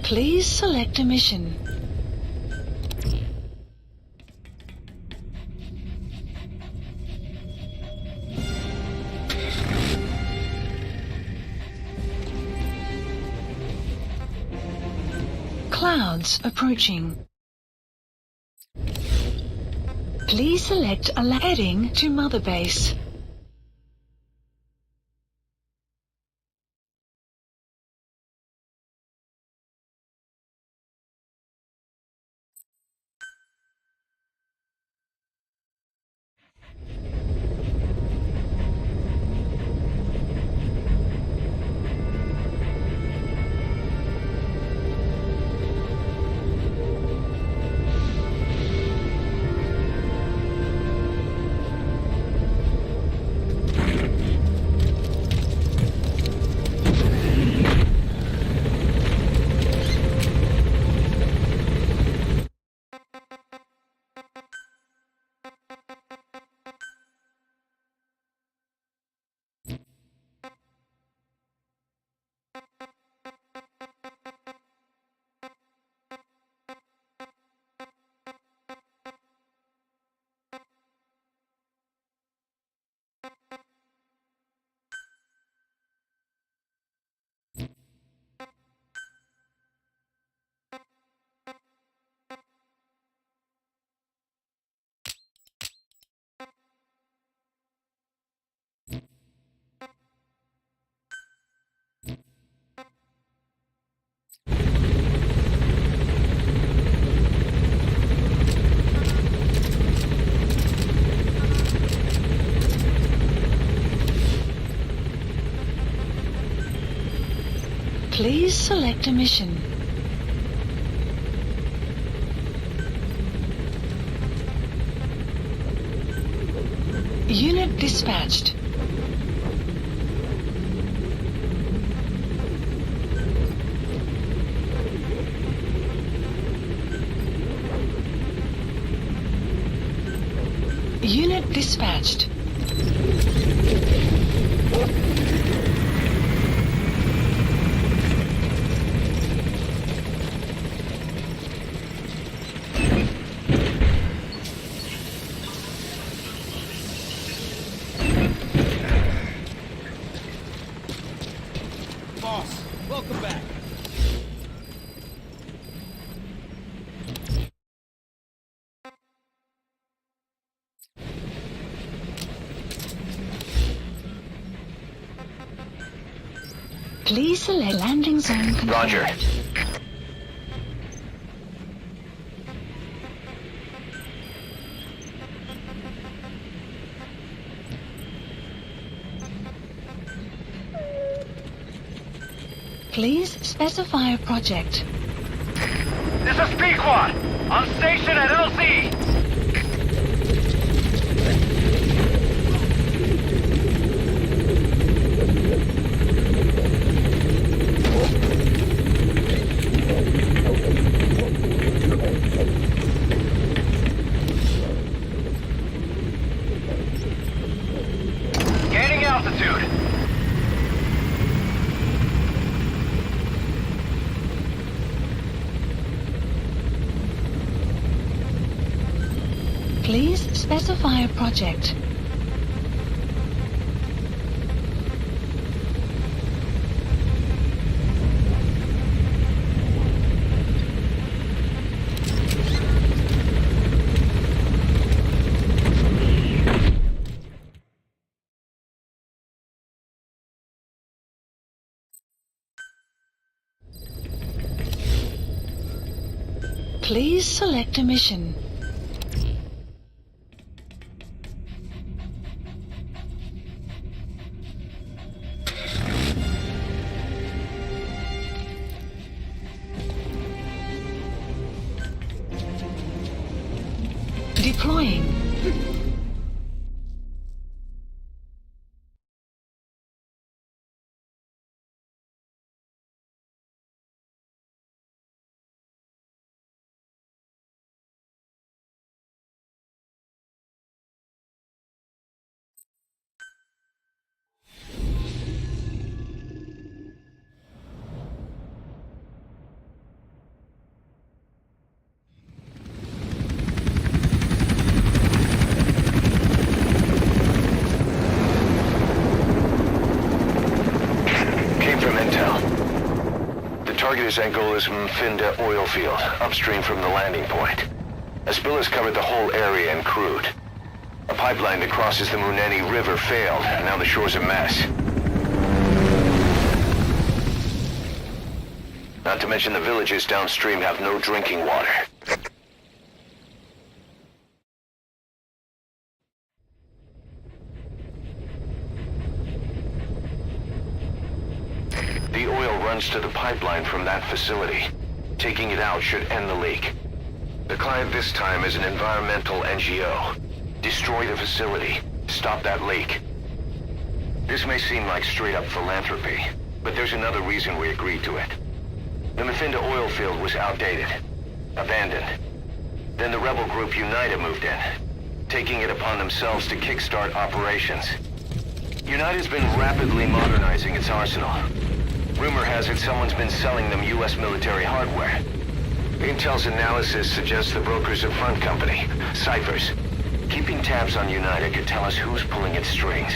Please select a mission. Clouds approaching. Please select a heading to Mother Base. Please select a mission. Unit dispatched. Unit dispatched. Boss, welcome back. Please select landing zone confirmed. Roger. Please specify a project. This is Pequod, on station at LZ. Gaining altitude. Please specify a project. Please select a mission. Deploying. appears Angola's Mfinda oil field, upstream from the landing point. A spill has covered the whole area and crude. A pipeline that crosses the Muneni River failed. Now the shore's a mess. Not to mention the villages downstream have no drinking water. The oil runs to the pipeline from that facility. Taking it out should end the leak. The client this time is an environmental NGO. Destroy the facility. Stop that leak. This may seem like straight-up philanthropy, but there's another reason we agreed to it. The Mfinda oil field was outdated, abandoned. Then the rebel group Unida moved in, taking it upon themselves to kickstart operations. Unita's been rapidly modernizing its arsenal. Rumor has it someone's been selling them U.S. military hardware. Intel's analysis suggests the broker's a front company, Ciphers. Keeping tabs on Unida could tell us who's pulling its strings.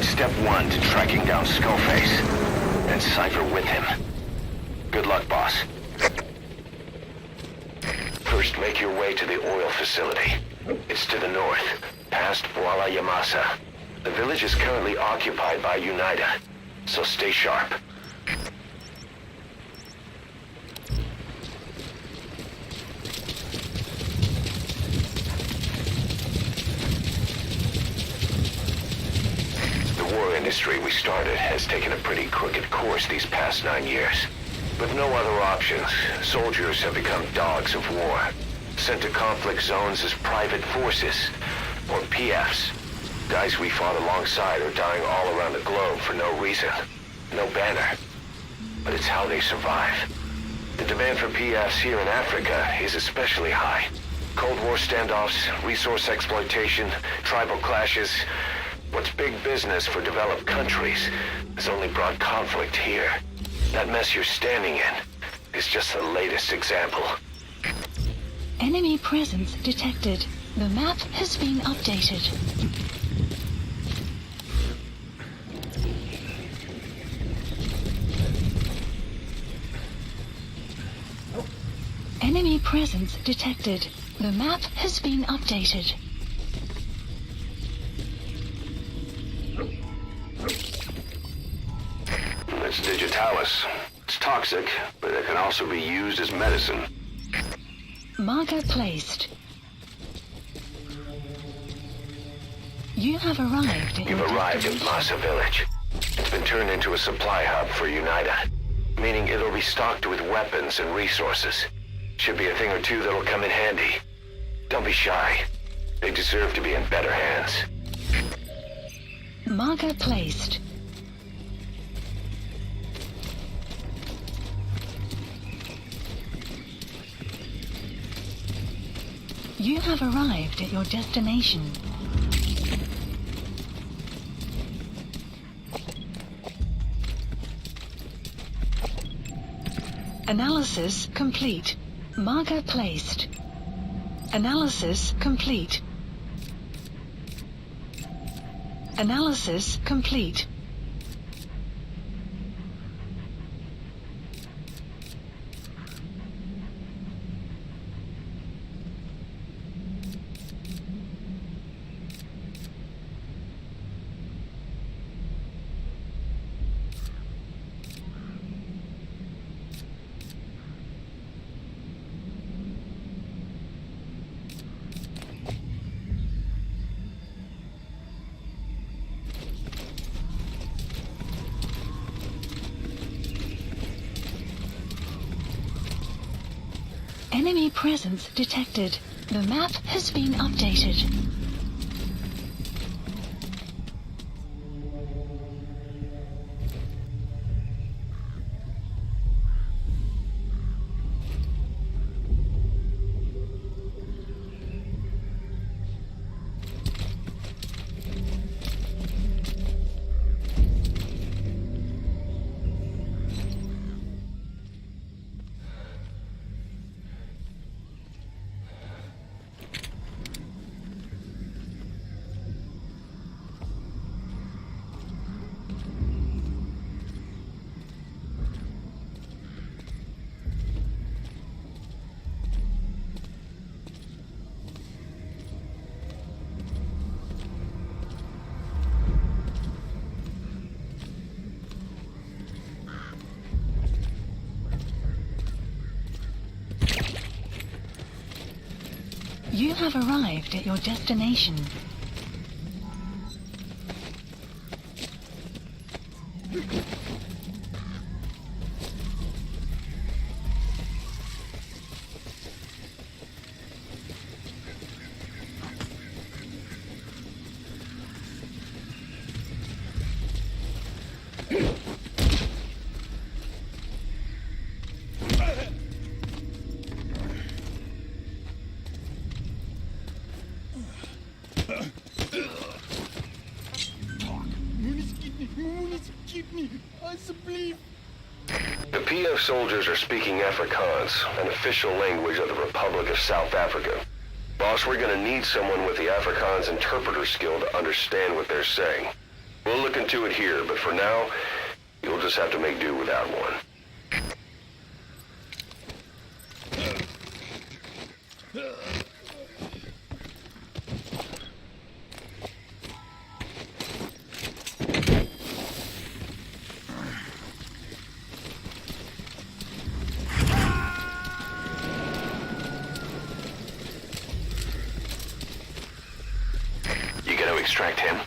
Step one to tracking down Skullface, and Cypher with him. Good luck, boss. First, make your way to the oil facility. It's to the north, past Boala Yamasa. The village is currently occupied by Unida, so stay sharp. Industry we started has taken a pretty crooked course these past 9 years. With no other options, soldiers have become dogs of war, sent to conflict zones as private forces, or PFs. Guys we fought alongside are dying all around the globe for no reason, no banner. But it's how they survive. The demand for PFs here in Africa is especially high. Cold War standoffs, resource exploitation, tribal clashes. What's big business for developed countries has only brought conflict here. That mess you're standing in is just the latest example. Enemy presence detected. The map has been updated. Enemy presence detected. The map has been updated. It's digitalis. It's toxic, but it can also be used as medicine. Marker placed. You have arrived at You've arrived at Masa Village. It's been turned into a supply hub for Unida, meaning it'll be stocked with weapons and resources. Should be a thing or two that'll come in handy. Don't be shy. They deserve to be in better hands. Marker placed. You have arrived at your destination. Analysis complete. Marker placed. Analysis complete. Analysis complete. Enemy presence detected. The map has been updated. You have arrived at your destination. The PF soldiers are speaking Afrikaans, an official language of the Republic of South Africa. Boss, we're gonna need someone with the Afrikaans interpreter skill to understand what they're saying. We'll look into it here, but for now, you'll just have to make do without one. You gonna extract him?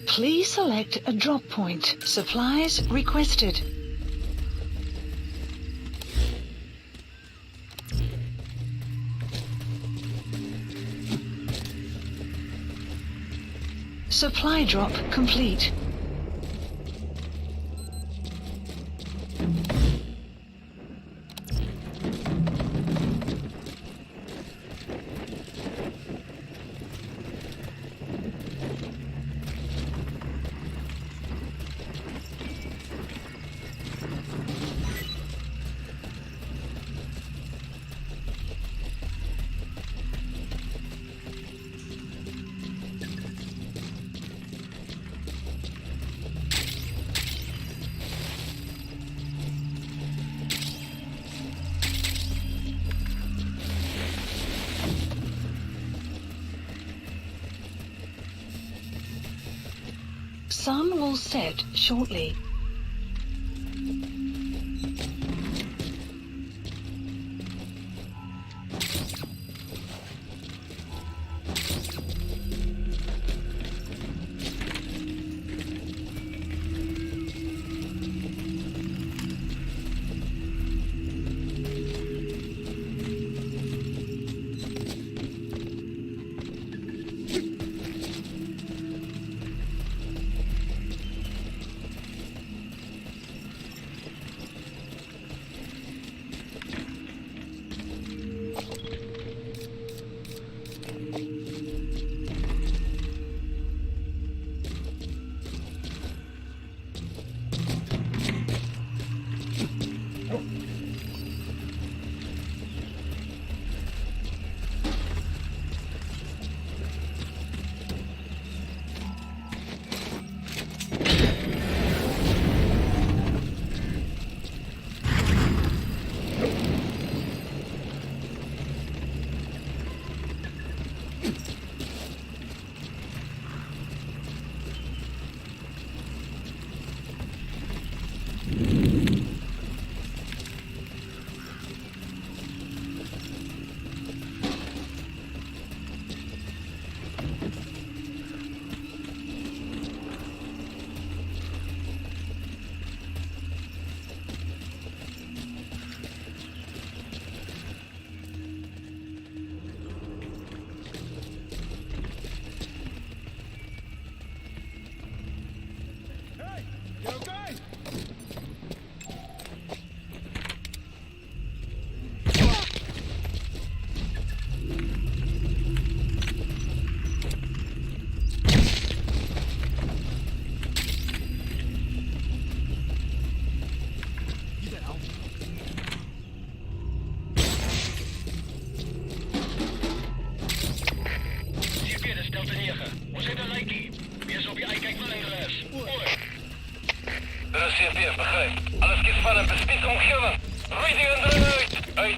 Please select a drop point. Supplies requested. Supply drop complete. Sun will set shortly. Spannend bespied omgeven. Reading en eruit. Uit.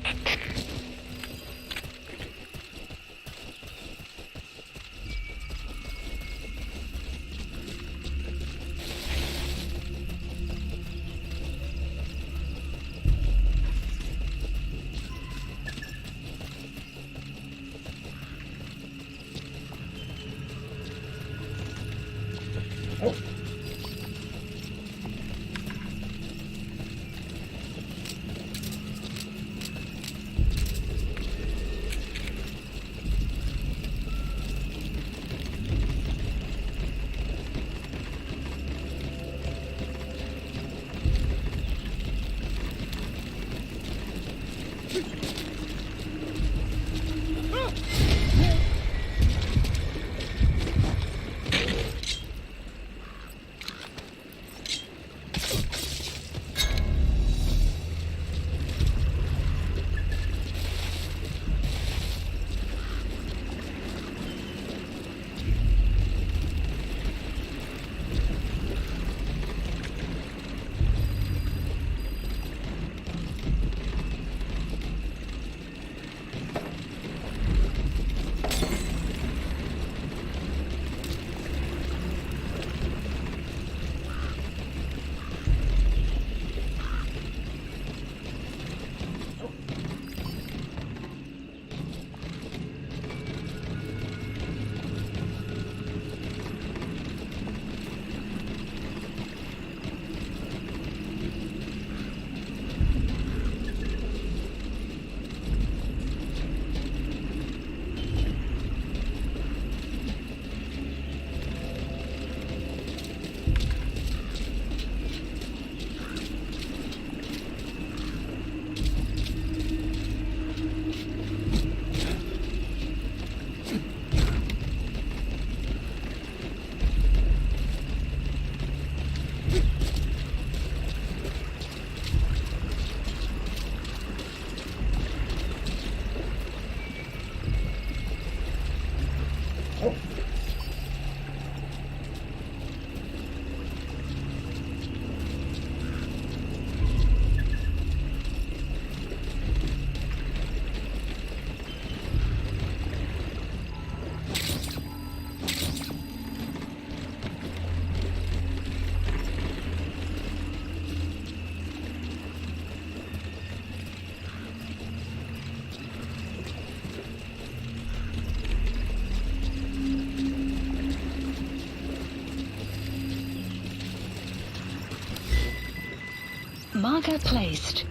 Marker placed.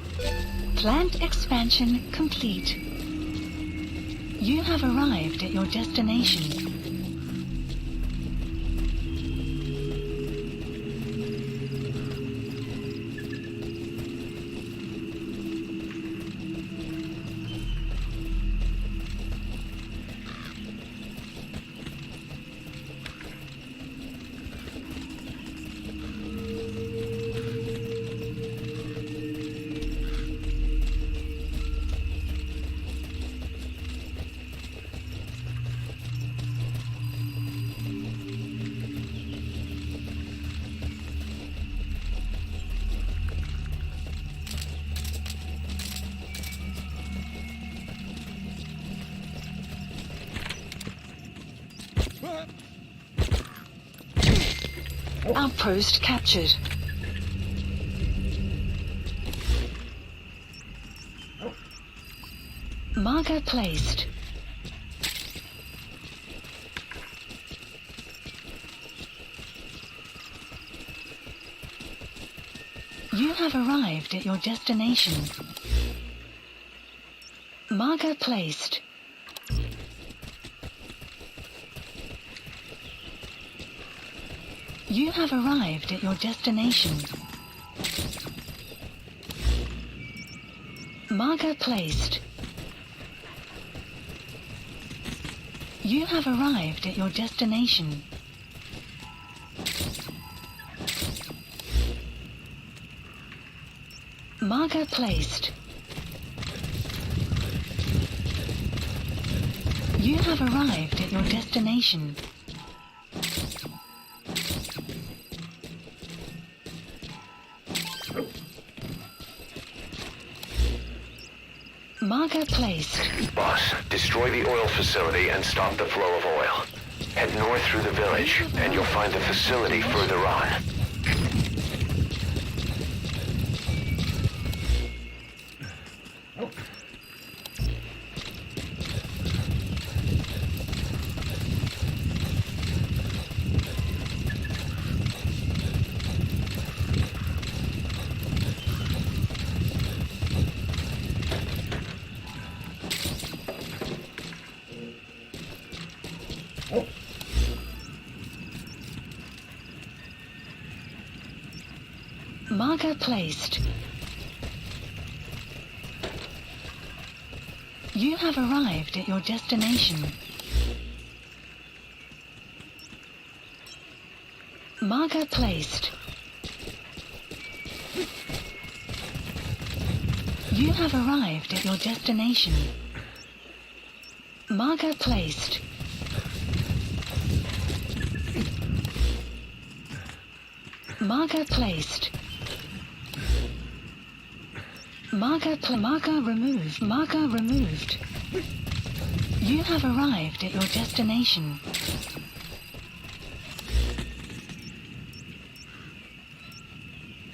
Plant expansion complete. You have arrived at your destination. Outpost captured. Marker placed. You have arrived at your destination. Marker placed. You have arrived at your destination. Marker placed. You have arrived at your destination. Marker placed. You have arrived at your destination. Marker placed. Boss, destroy the oil facility and stop the flow of oil. Head north through the village, and you'll find the facility further on. Marker placed. You have arrived at your destination. Marker placed. You have arrived at your destination. Marker placed. Marker placed. Marker removed. Marker removed. You have arrived at your destination.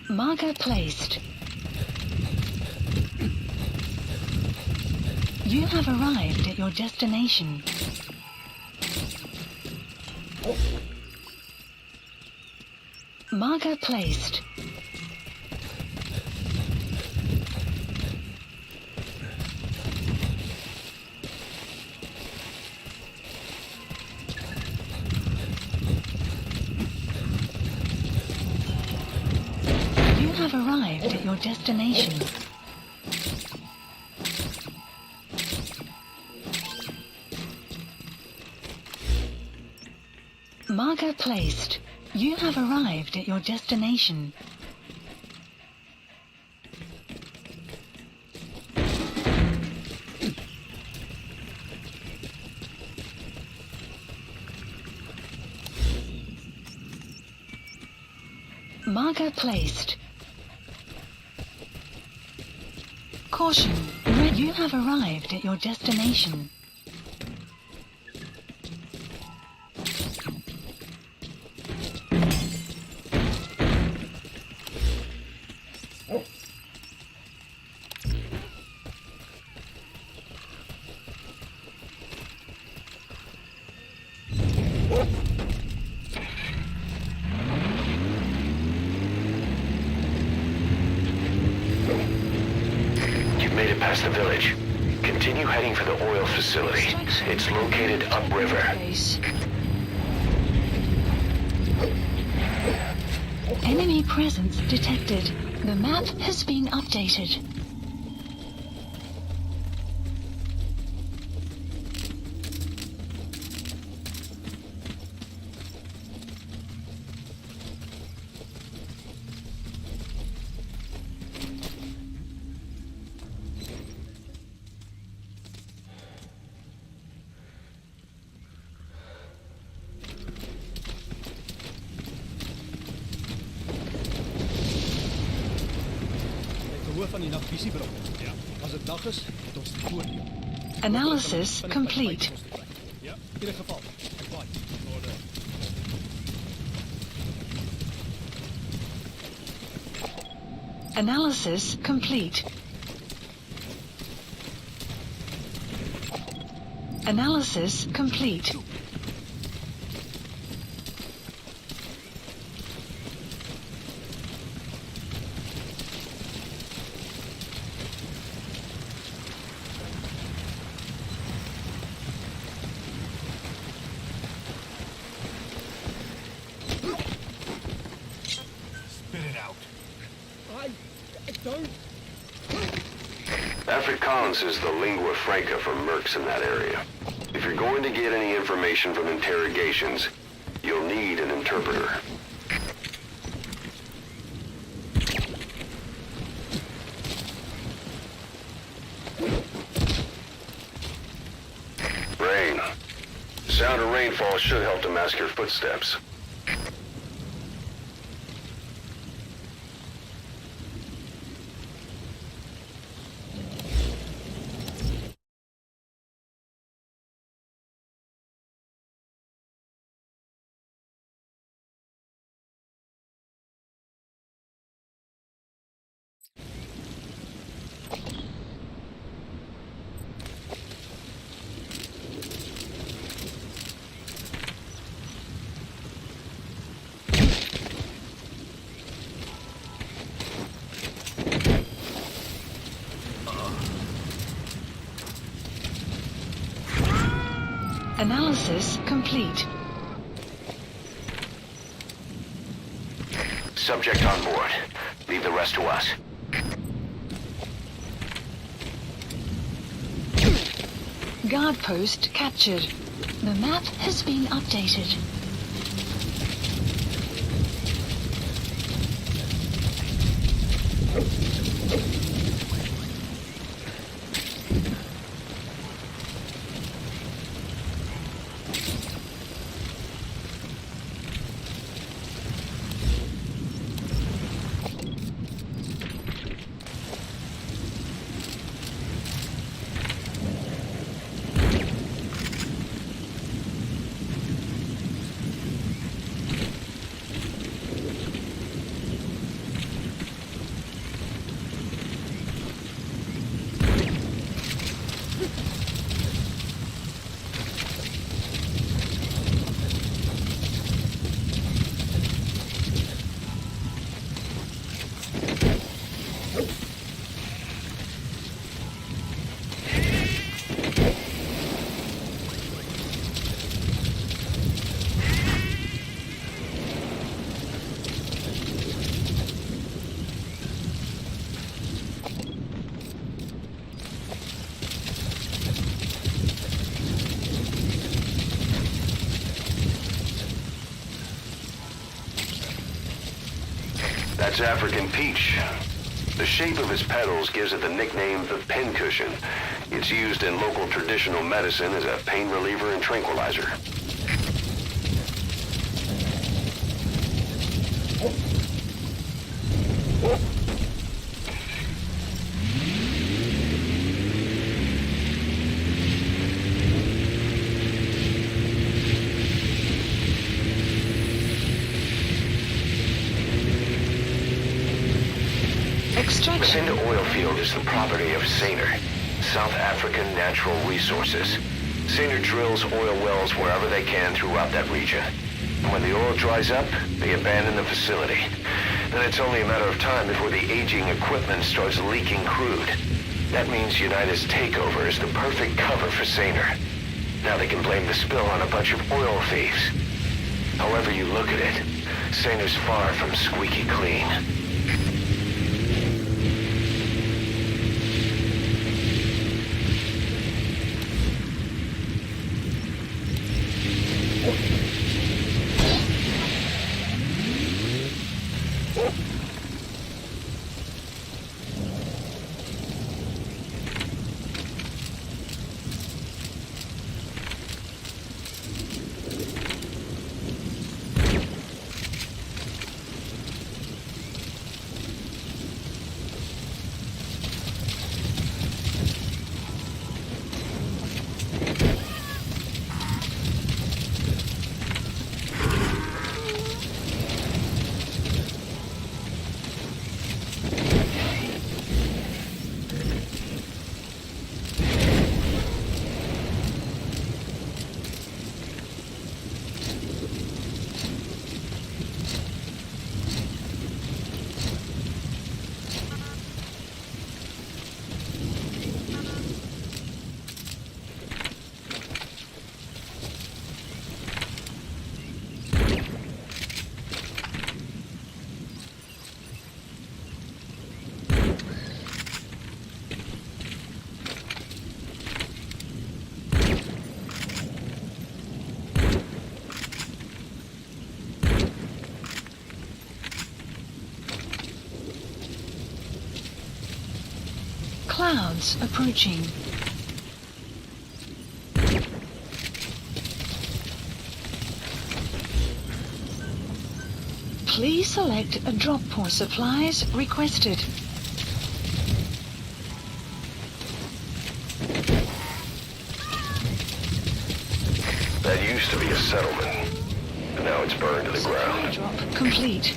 Marker placed. You have arrived at your destination. Marker placed. You have arrived at your destination. Marker placed. You have arrived at your destination. Marker placed. Caution. You have arrived at your destination. Made it past the village. Continue heading for the oil facility. It's located upriver. Enemy presence detected. The map has been updated. Van die nagvisiebron. Ja. Als het dag is, het ons die voordeel. Analysis complete. Ja, in ieder geval. In orde. Analysis complete. Analysis complete. Afrikaans is the lingua franca for mercs in that area. If you're going to get any information from interrogations, you'll need an interpreter. Rain. The sound of rainfall should help to mask your footsteps. Analysis complete. Subject on board. Leave the rest to us. Guard post captured. The map has been updated. That's African peach. The shape of its petals gives it the nickname the pincushion. It's used in local traditional medicine as a pain reliever and tranquilizer. The Painr oil field is the property of Painr, South African Natural Resources. Painr drills oil wells wherever they can throughout that region. And when the oil dries up, they abandon the facility. Then it's only a matter of time before the aging equipment starts leaking crude. That means United's takeover is the perfect cover for Painr. Now they can blame the spill on a bunch of oil thieves. However you look at it, Painr's far from squeaky clean. Clouds approaching. Please select a drop for supplies requested. That used to be a settlement, and now it's burned to the ground. Drop complete.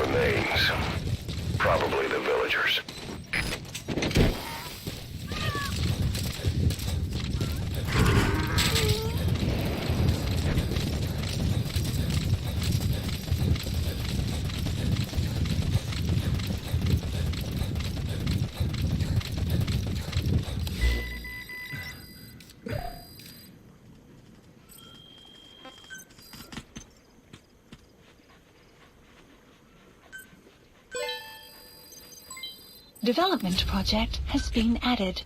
remains. Probably the villagers. Development project has been added.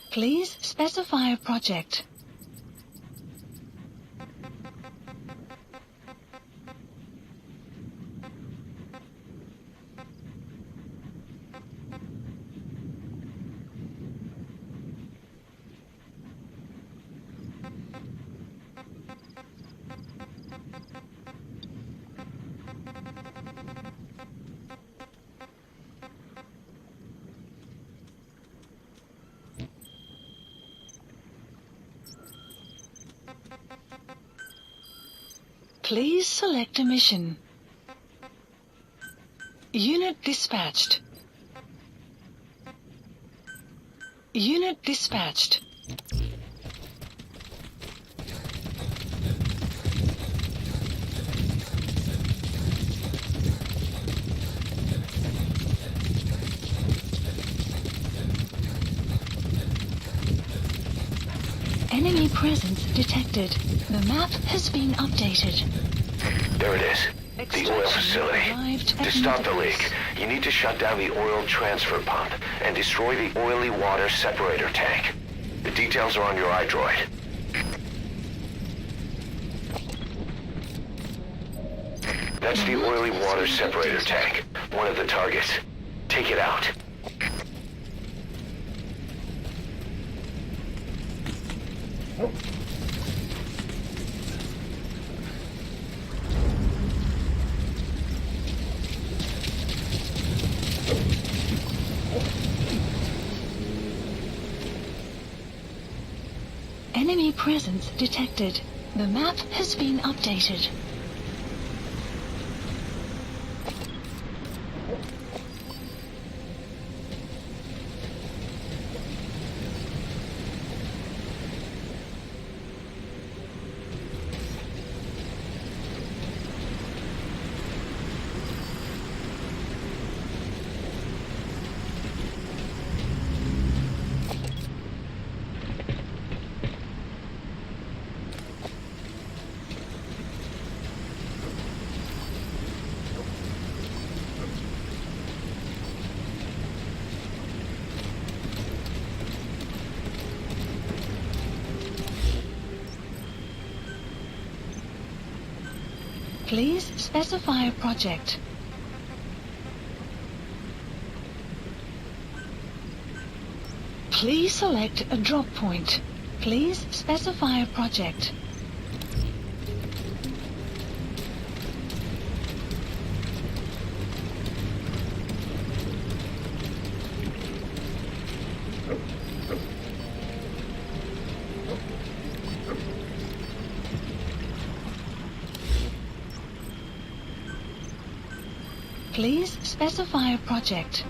Please specify a project. Please select a mission. Unit dispatched. Unit dispatched. Enemy presence detected. The map has been updated. There it is. The oil facility. To stop the leak, you need to shut down the oil transfer pump and destroy the oily water separator tank. The details are on your iDroid. That's the oily water separator tank. One of the targets. Take it out. Enemy presence detected. The map has been updated. Please specify a project. Please select a drop point. Please specify a project. Please specify a project.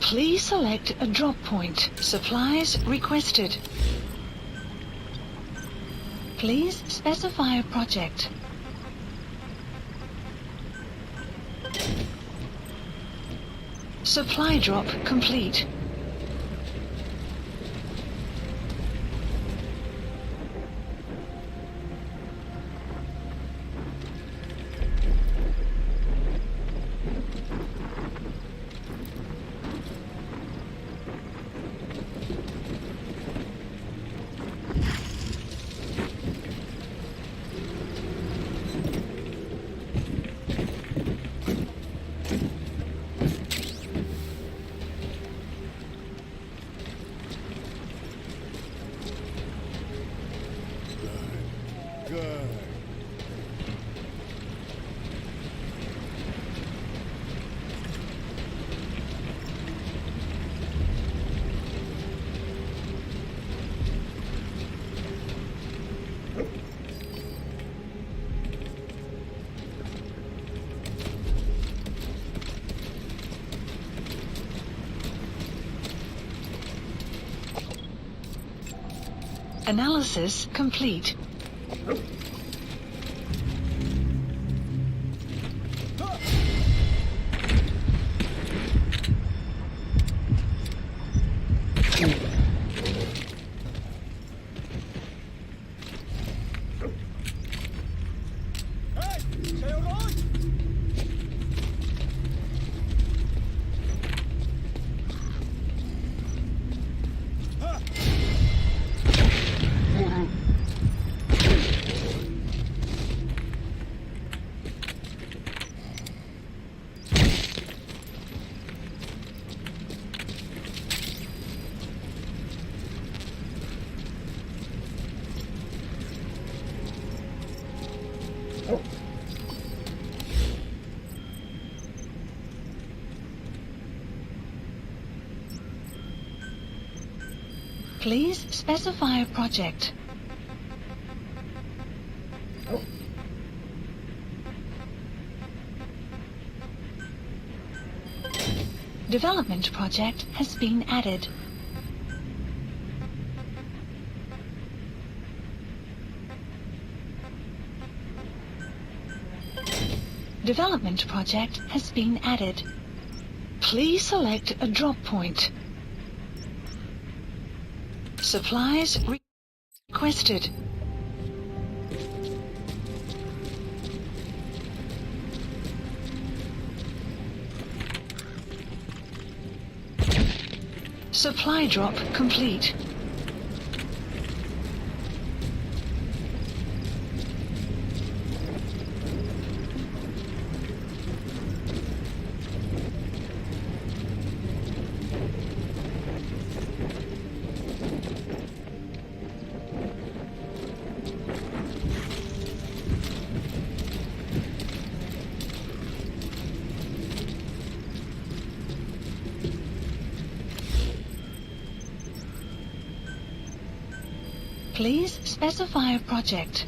Please select a drop point. Supplies requested. Please specify a project. Supply drop complete. Analysis complete. Please specify a project. Development project has been added. Development project has been added. Please select a drop point. Supplies requested. Supply drop complete. Please specify a project.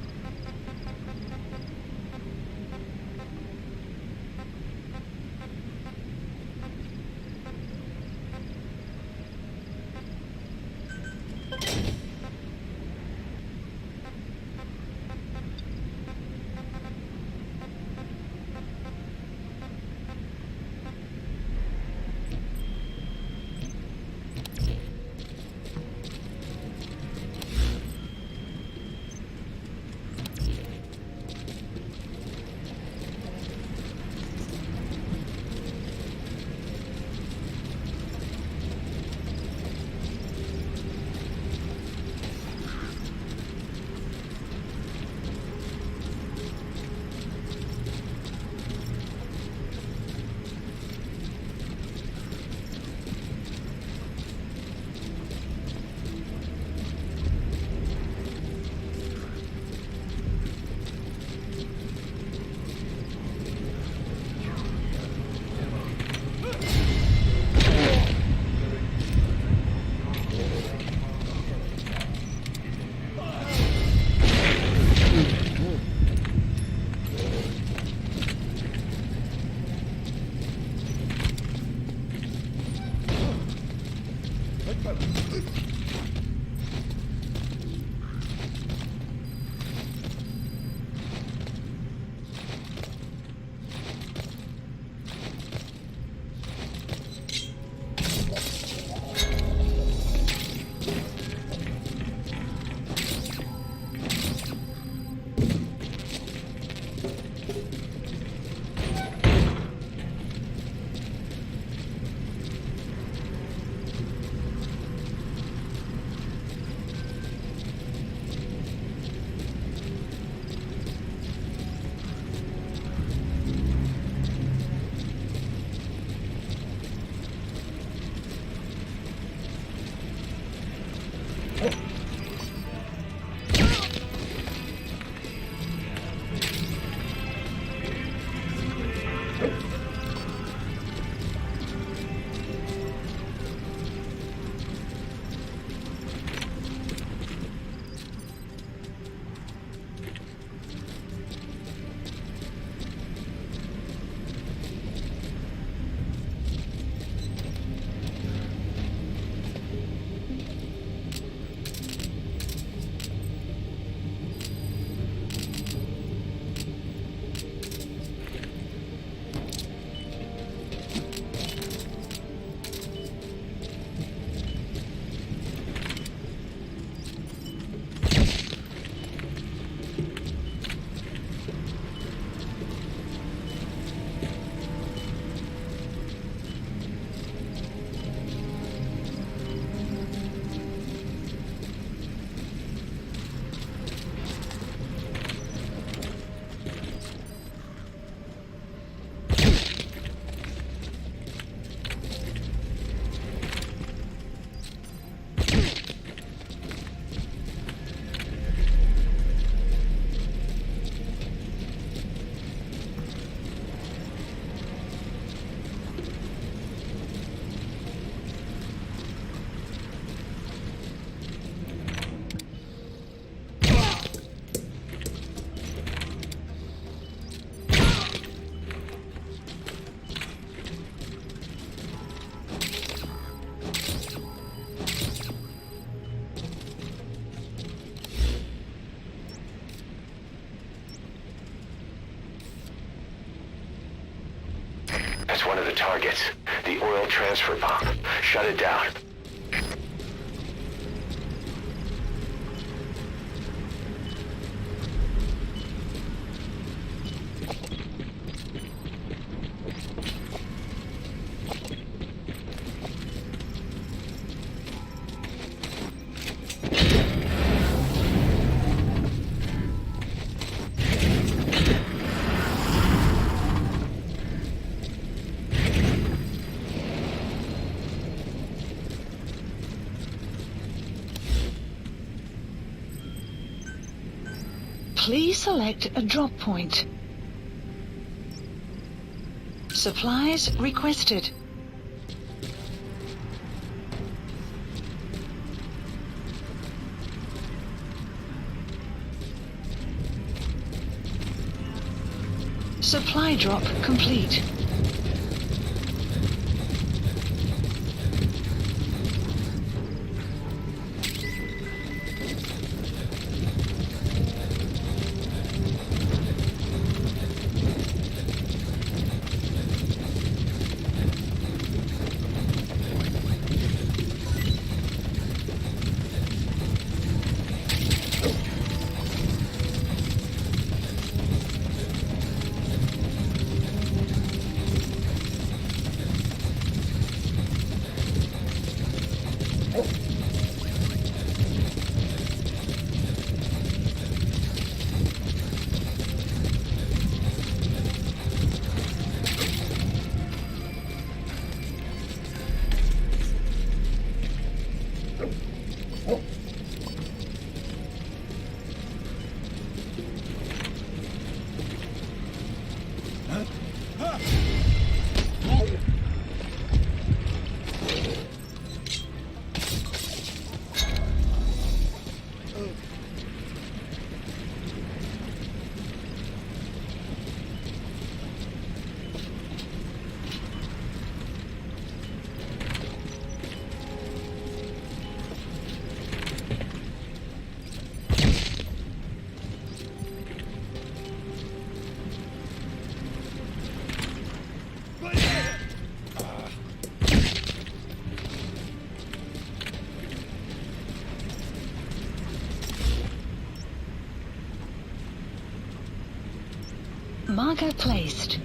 That's one of the targets. The oil transfer pump. Shut it down. Please select a drop point. Supplies requested. Supply drop complete. Marker placed.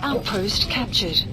Outpost captured.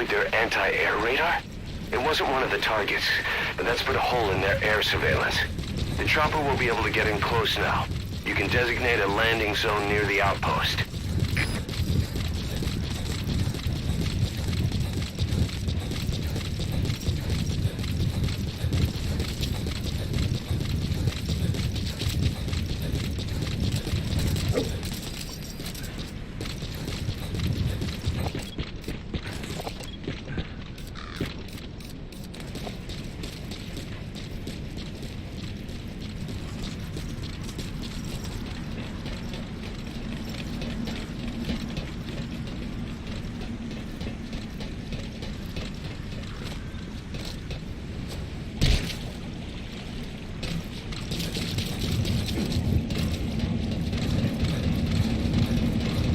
Their anti-air radar? It wasn't one of the targets, but that's put a hole in their air surveillance. The chopper will be able to get in close now. You can designate a landing zone near the outpost.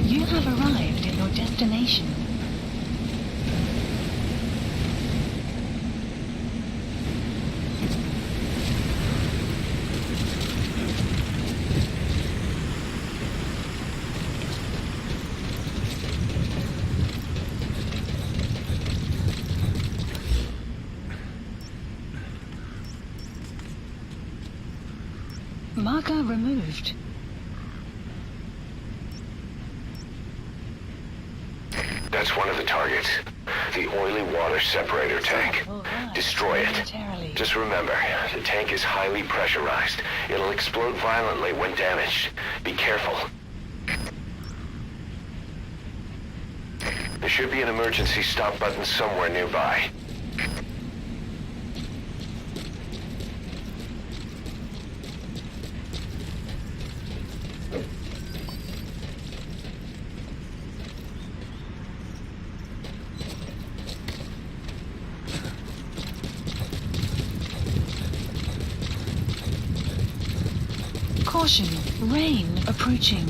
You have arrived at your destination. Marker removed. That's one of the targets. The oily water separator tank. Destroy it. Momentarily. Just remember, the tank is highly pressurized. It'll explode violently when damaged. Be careful. There should be an emergency stop button somewhere nearby. Caution, rain approaching.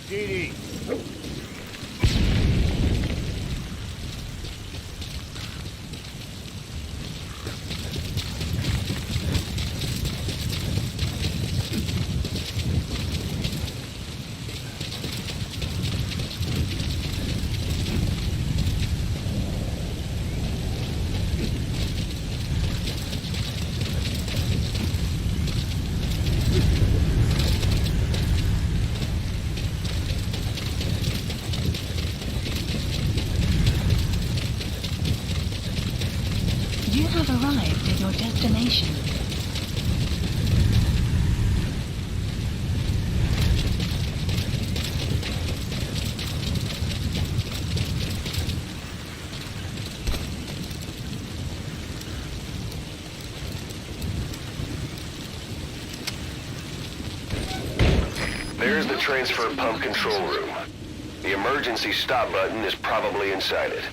DD. You have arrived at your destination. is the transfer pump control room. The emergency stop button is probably inside it.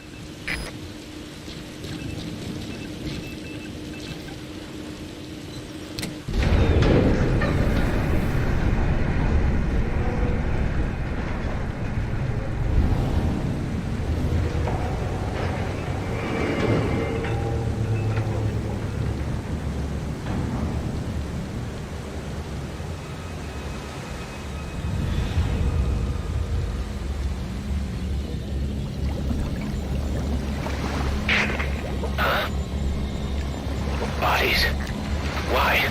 Bodies? Why?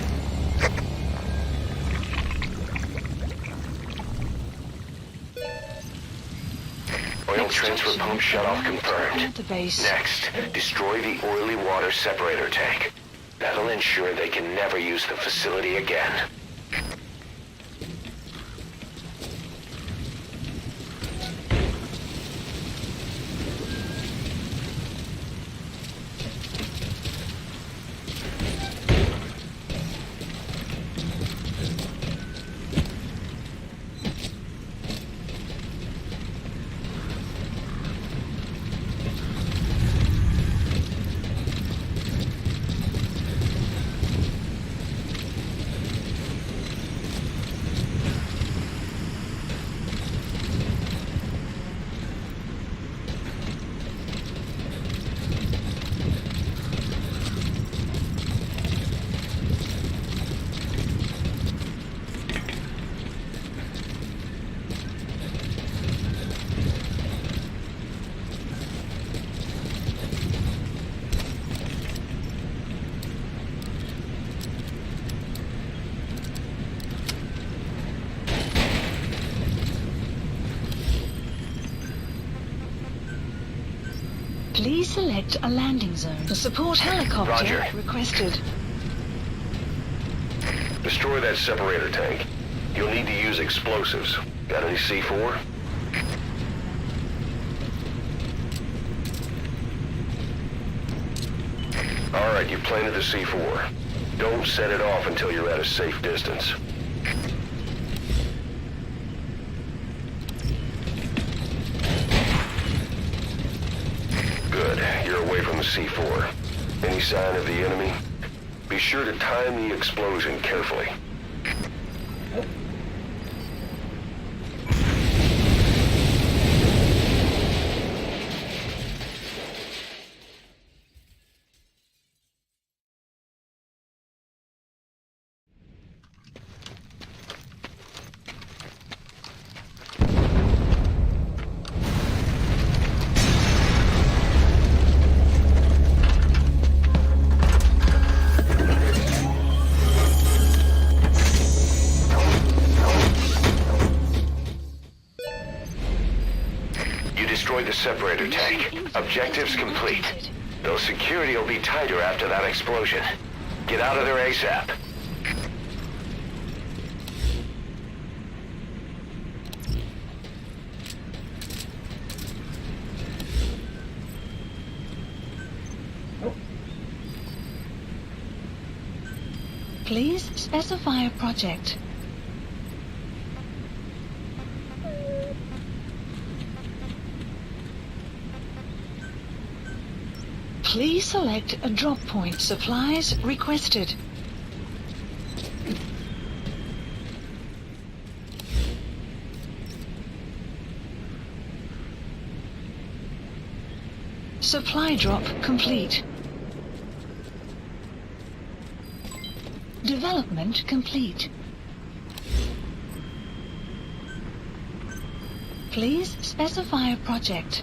Oil transfer pump shutoff confirmed. Next, destroy the oily water separator tank. That'll ensure they can never use the facility again. Please select a landing zone. The support helicopter Roger. requested. Destroy that separator tank. You'll need to use explosives. Got any C4? Alright, you planted the C4. Don't set it off until you're at a safe distance. Good. You're away from the C4. Any sign of the enemy? Be sure to time the explosion carefully. Destroy the separator tank. Objectives complete. Though security will be tighter after that explosion. Get out of there ASAP. Please specify a project. Please select a drop point. Supplies requested. Supply drop complete. Development complete. Please specify a project.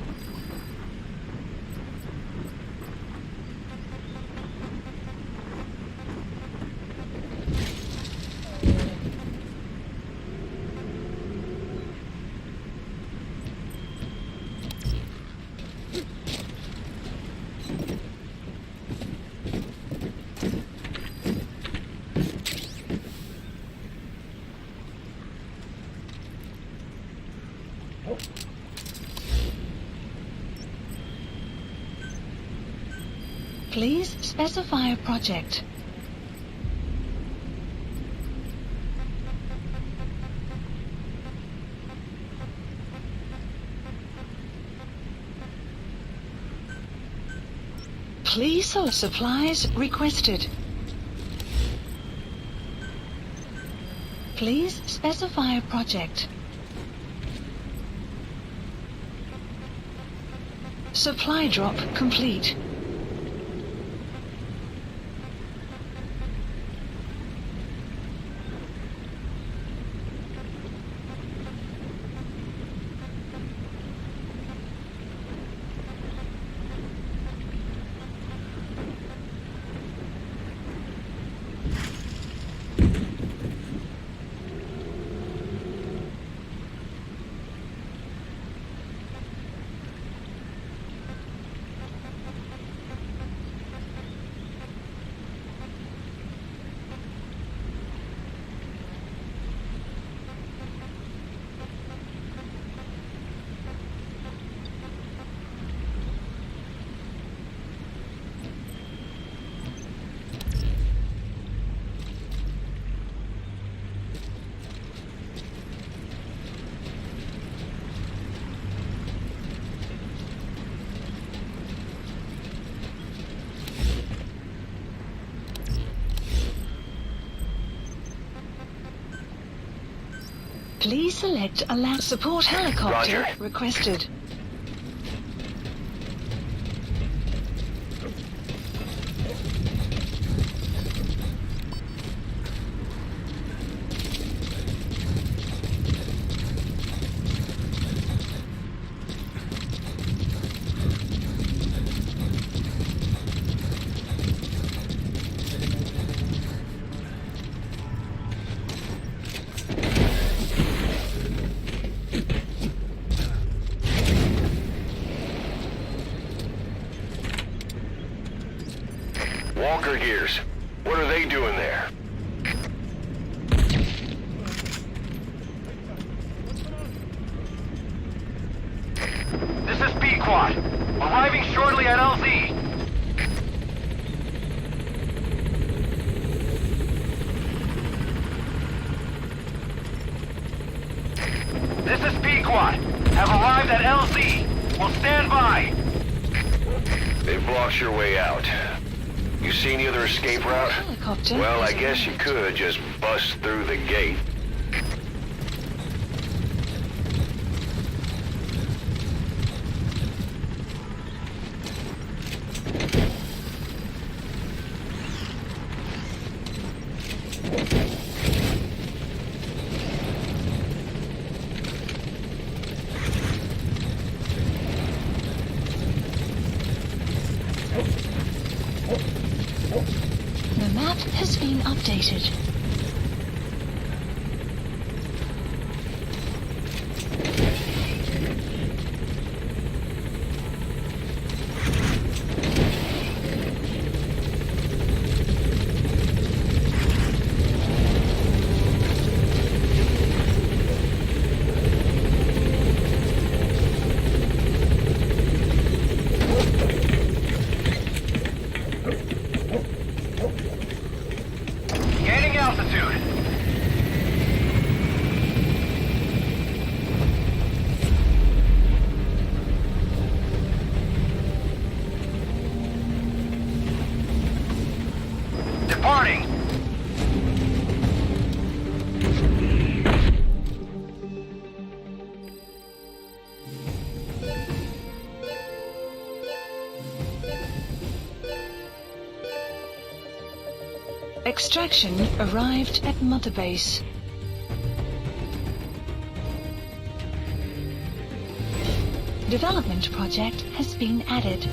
Please specify a project. Please select supplies requested. Please specify a project. Supply drop complete. Please select a land support helicopter Roger. requested. Walker gears. What are they doing there? This is B-Quad. Arriving shortly at LZ. This is B-Quad. Have arrived at LZ. Will stand by. They've blocked your way out. You see any other escape route? Helicopter Well, I has guess you arrived. could just bust through the gate. The map has been updated. Gaining altitude. Departing. Extraction arrived at Mother Base. Development project has been added.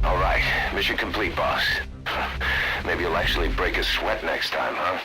All right, mission complete, boss. Maybe you'll actually break a sweat next time, huh?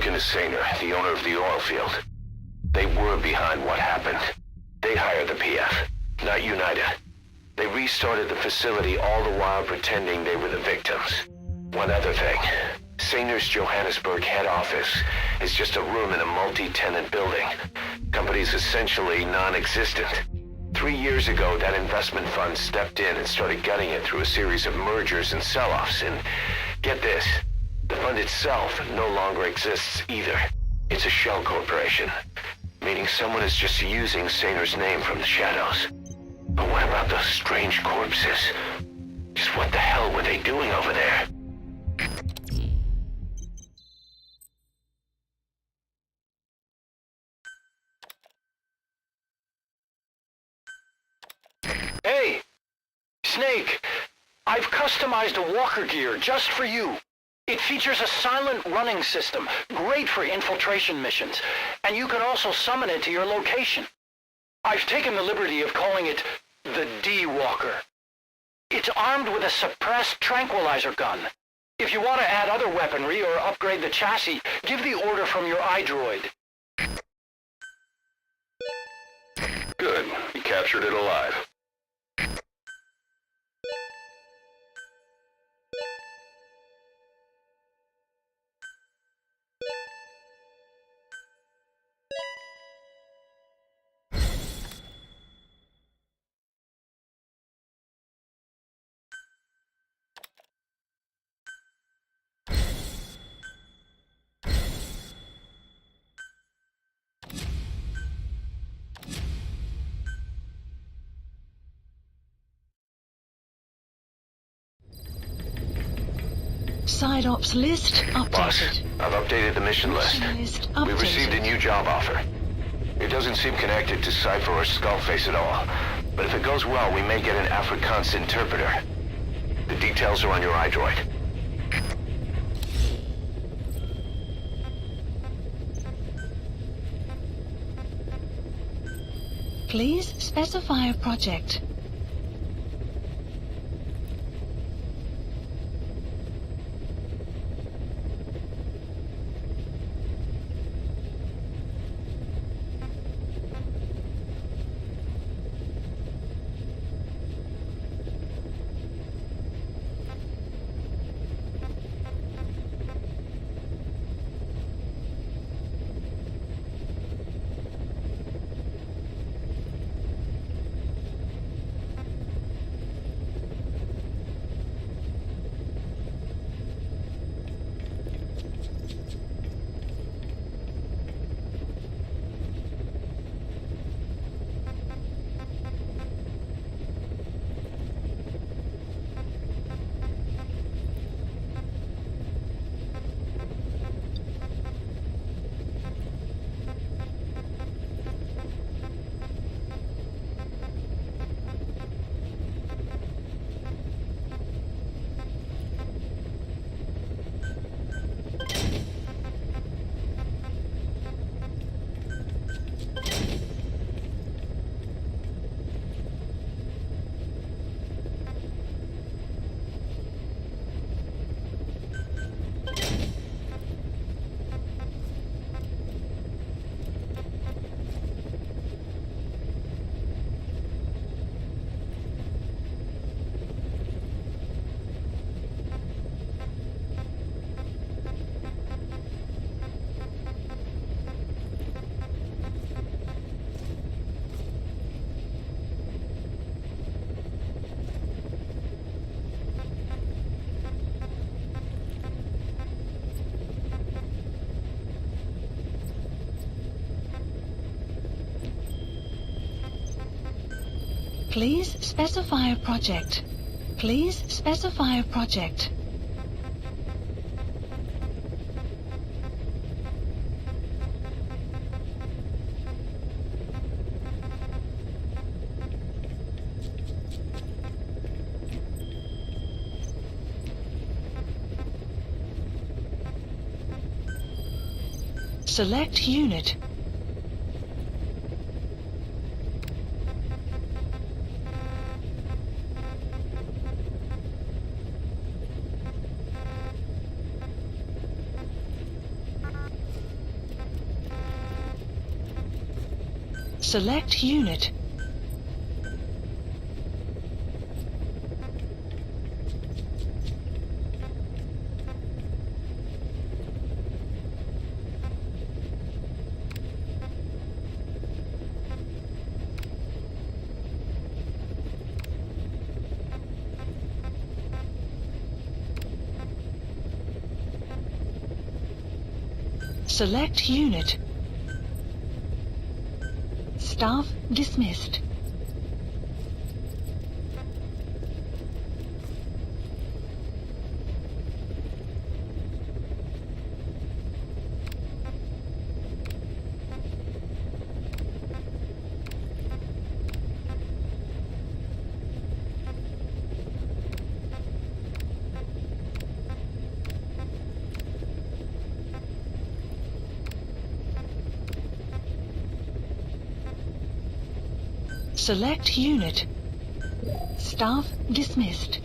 spoken to Painr, the owner of the oil field. They were behind what happened. They hired the PF, not United. They restarted the facility all the while pretending they were the victims. One other thing. Painr's Johannesburg head office is just a room in a multi-tenant building. Company's essentially non-existent. 3 years ago, that investment fund stepped in and started gutting it through a series of mergers and sell-offs. And get this, the fund itself no longer exists either. It's a shell corporation, meaning someone is just using Painr's name from the shadows. But what about those strange corpses? Just what the hell were they doing over there? Hey! Snake! I've customized a walker gear just for you. It features a silent running system, great for infiltration missions, and you can also summon it to your location. I've taken the liberty of calling it the D-Walker. It's armed with a suppressed tranquilizer gun. If you want to add other weaponry or upgrade the chassis, give the order from your iDroid. Good. You captured it alive. Side ops list Boss, updated. I've updated the mission list. List We received a updated. new job offer. It doesn't seem connected to Cypher or Skullface at all. But if it goes well, we may get an Afrikaans interpreter. The details are on your iDroid. Please specify a project. Please specify a project. Please specify a project. Select unit. Select unit. Select unit. Staff dismissed. Select unit. Staff dismissed.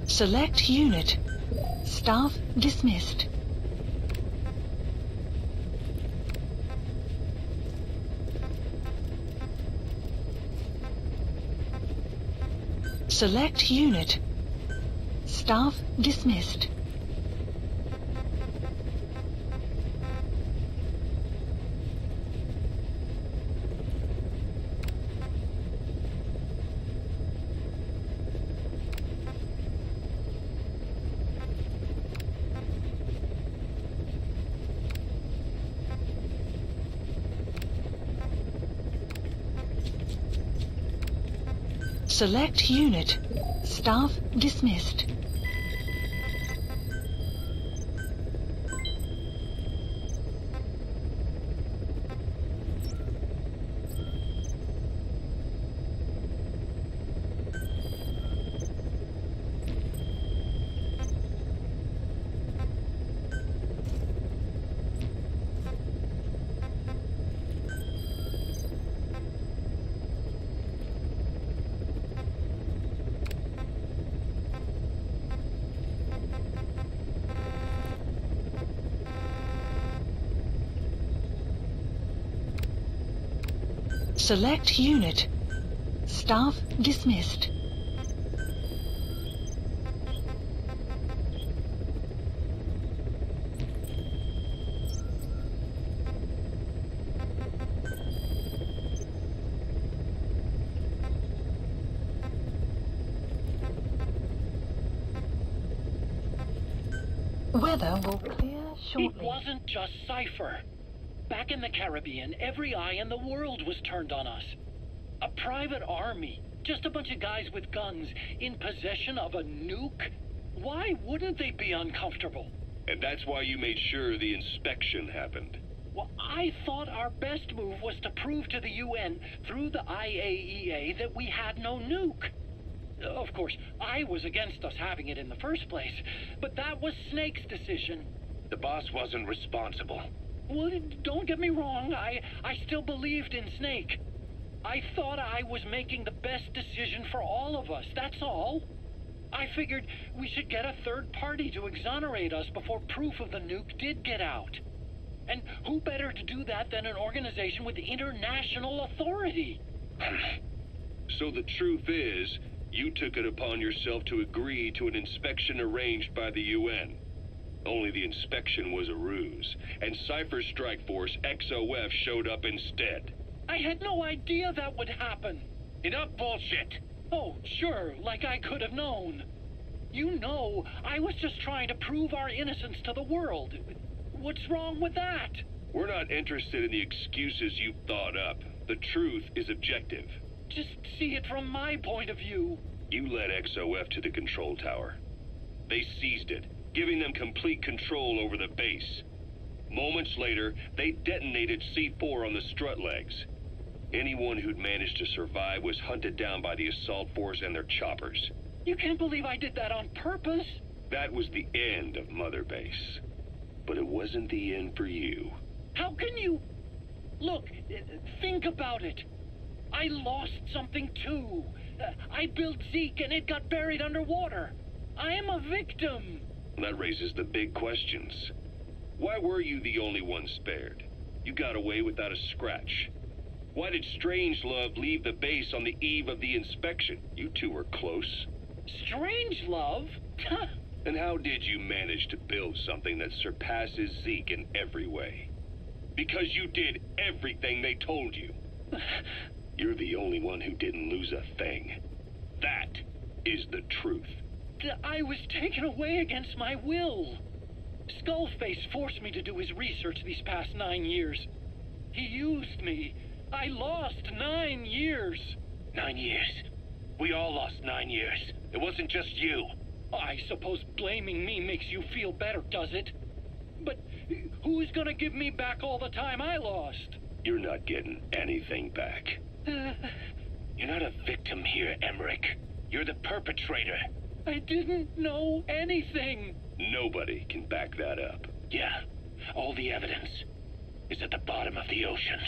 Select unit. Staff dismissed. Select unit. Staff dismissed. Select unit. Staff dismissed. Select unit. Staff dismissed. Weather will clear shortly. It wasn't just Cypher. Back in the Caribbean, every eye in the world was turned on us. A private army, just a bunch of guys with guns, in possession of a nuke? Why wouldn't they be uncomfortable? And that's why you made sure the inspection happened. Well, I thought our best move was to prove to the UN through the IAEA that we had no nuke. Of course, I was against us having it in the first place, but that was Snake's decision. The boss wasn't responsible. Well, don't get me wrong, I still believed in Snake. I thought I was making the best decision for all of us, that's all. I figured we should get a third party to exonerate us before proof of the nuke did get out. And who better to do that than an organization with international authority? So the truth is, you took it upon yourself to agree to an inspection arranged by the UN. Only the inspection was a ruse, and Cypher's strike force, XOF, showed up instead. I had no idea that would happen. Enough bullshit! Oh, sure, like I could have known. You know, I was just trying to prove our innocence to the world. What's wrong with that? We're not interested in the excuses you've thought up. The truth is objective. Just see it from my point of view. You led XOF to the control tower. They seized it, giving them complete control over the base. Moments later, they detonated C4 on the strut legs. Anyone who'd managed to survive was hunted down by the assault force and their choppers. You can't believe I did that on purpose. That was the end of Mother Base. But it wasn't the end for you. How can you... Look, think about it. I lost something too. I built Zeke and it got buried underwater. I am a victim. That raises the big questions. Why were you the only one spared? You got away without a scratch. Why did Strangelove leave the base on the eve of the inspection? You two were close. Strangelove? And how did you manage to build something that surpasses Zeke in every way? Because you did everything they told you. You're the only one who didn't lose a thing. That is the truth. I was taken away against my will. Skullface forced me to do his research these past 9 years. He used me. I lost 9 years. 9 years? We all lost 9 years. It wasn't just you. I suppose blaming me makes you feel better, does it? But who's gonna give me back all the time I lost? You're not getting anything back. You're not a victim here, Emmerich. You're the perpetrator. I didn't know anything. Nobody can back that up. Yeah, all the evidence is at the bottom of the ocean.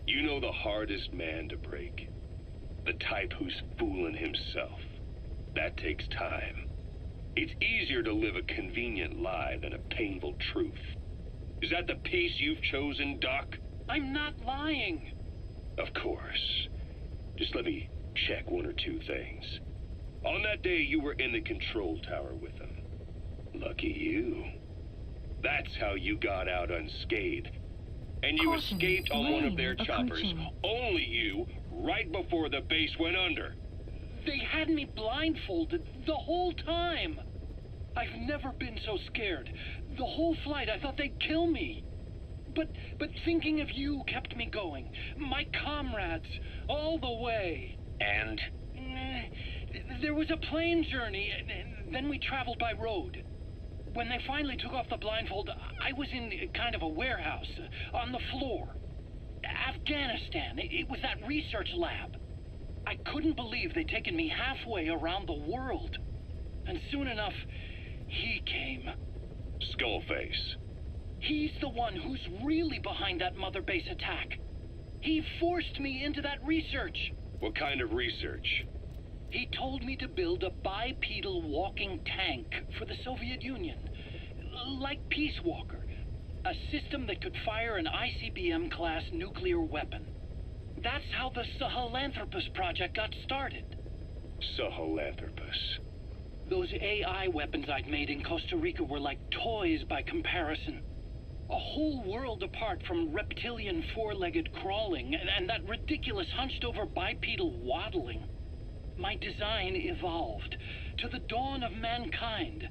You know the hardest man to break. The type who's fooling himself. That takes time. It's easier to live a convenient lie than a painful truth. Is that the piece you've chosen, Doc? I'm not lying. Of course. Just let me check one or two things. On that day, you were in the control tower with them. Lucky you. That's how you got out unscathed. And you Caution, escaped on one of their rain choppers. approaching. Only you, right before the base went under. They had me blindfolded the whole time. I've never been so scared. The whole flight, I thought they'd kill me. But thinking of you kept me going. My comrades, all the way. And? There was a plane journey, and then we traveled by road. When they finally took off the blindfold, I was in kind of a warehouse, on the floor. Afghanistan, it was that research lab. I couldn't believe they'd taken me halfway around the world. And soon enough, he came. Skullface. He's the one who's really behind that Mother Base attack. He forced me into that research. What kind of research? He told me to build a bipedal walking tank for the Soviet Union. Like Peace Walker. A system that could fire an ICBM-class nuclear weapon. That's how the Sahelanthropus project got started. Sahelanthropus. Those AI weapons I'd made in Costa Rica were like toys by comparison. A whole world apart from reptilian four-legged crawling and that ridiculous hunched-over bipedal waddling. My design evolved to the dawn of mankind.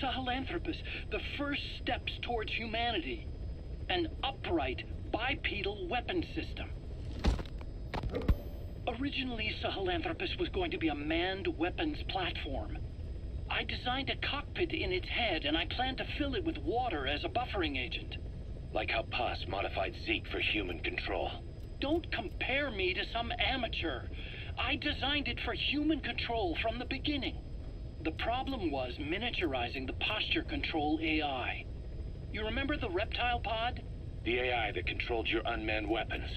Sahelanthropus, the first steps towards humanity. An upright bipedal weapon system. Originally, Sahelanthropus was going to be a manned weapons platform. I designed a cockpit in its head, and I planned to fill it with water as a buffering agent. Like how Paz modified Zeke for human control. Don't compare me to some amateur. I designed it for human control from the beginning. The problem was miniaturizing the posture control AI. You remember the reptile pod? The AI that controlled your unmanned weapons.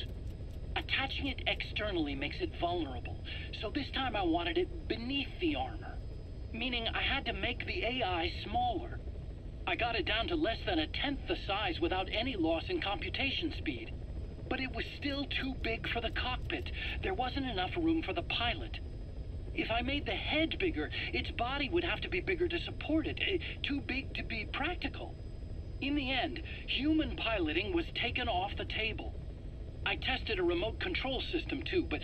Attaching it externally makes it vulnerable, so this time I wanted it beneath the armor. Meaning I had to make the AI smaller. I got it down to less than 1/10 the size without any loss in computation speed. But it was still too big for the cockpit. There wasn't enough room for the pilot. If I made the head bigger, its body would have to be bigger to support it. Too big to be practical. In the end, human piloting was taken off the table. I tested a remote control system too, but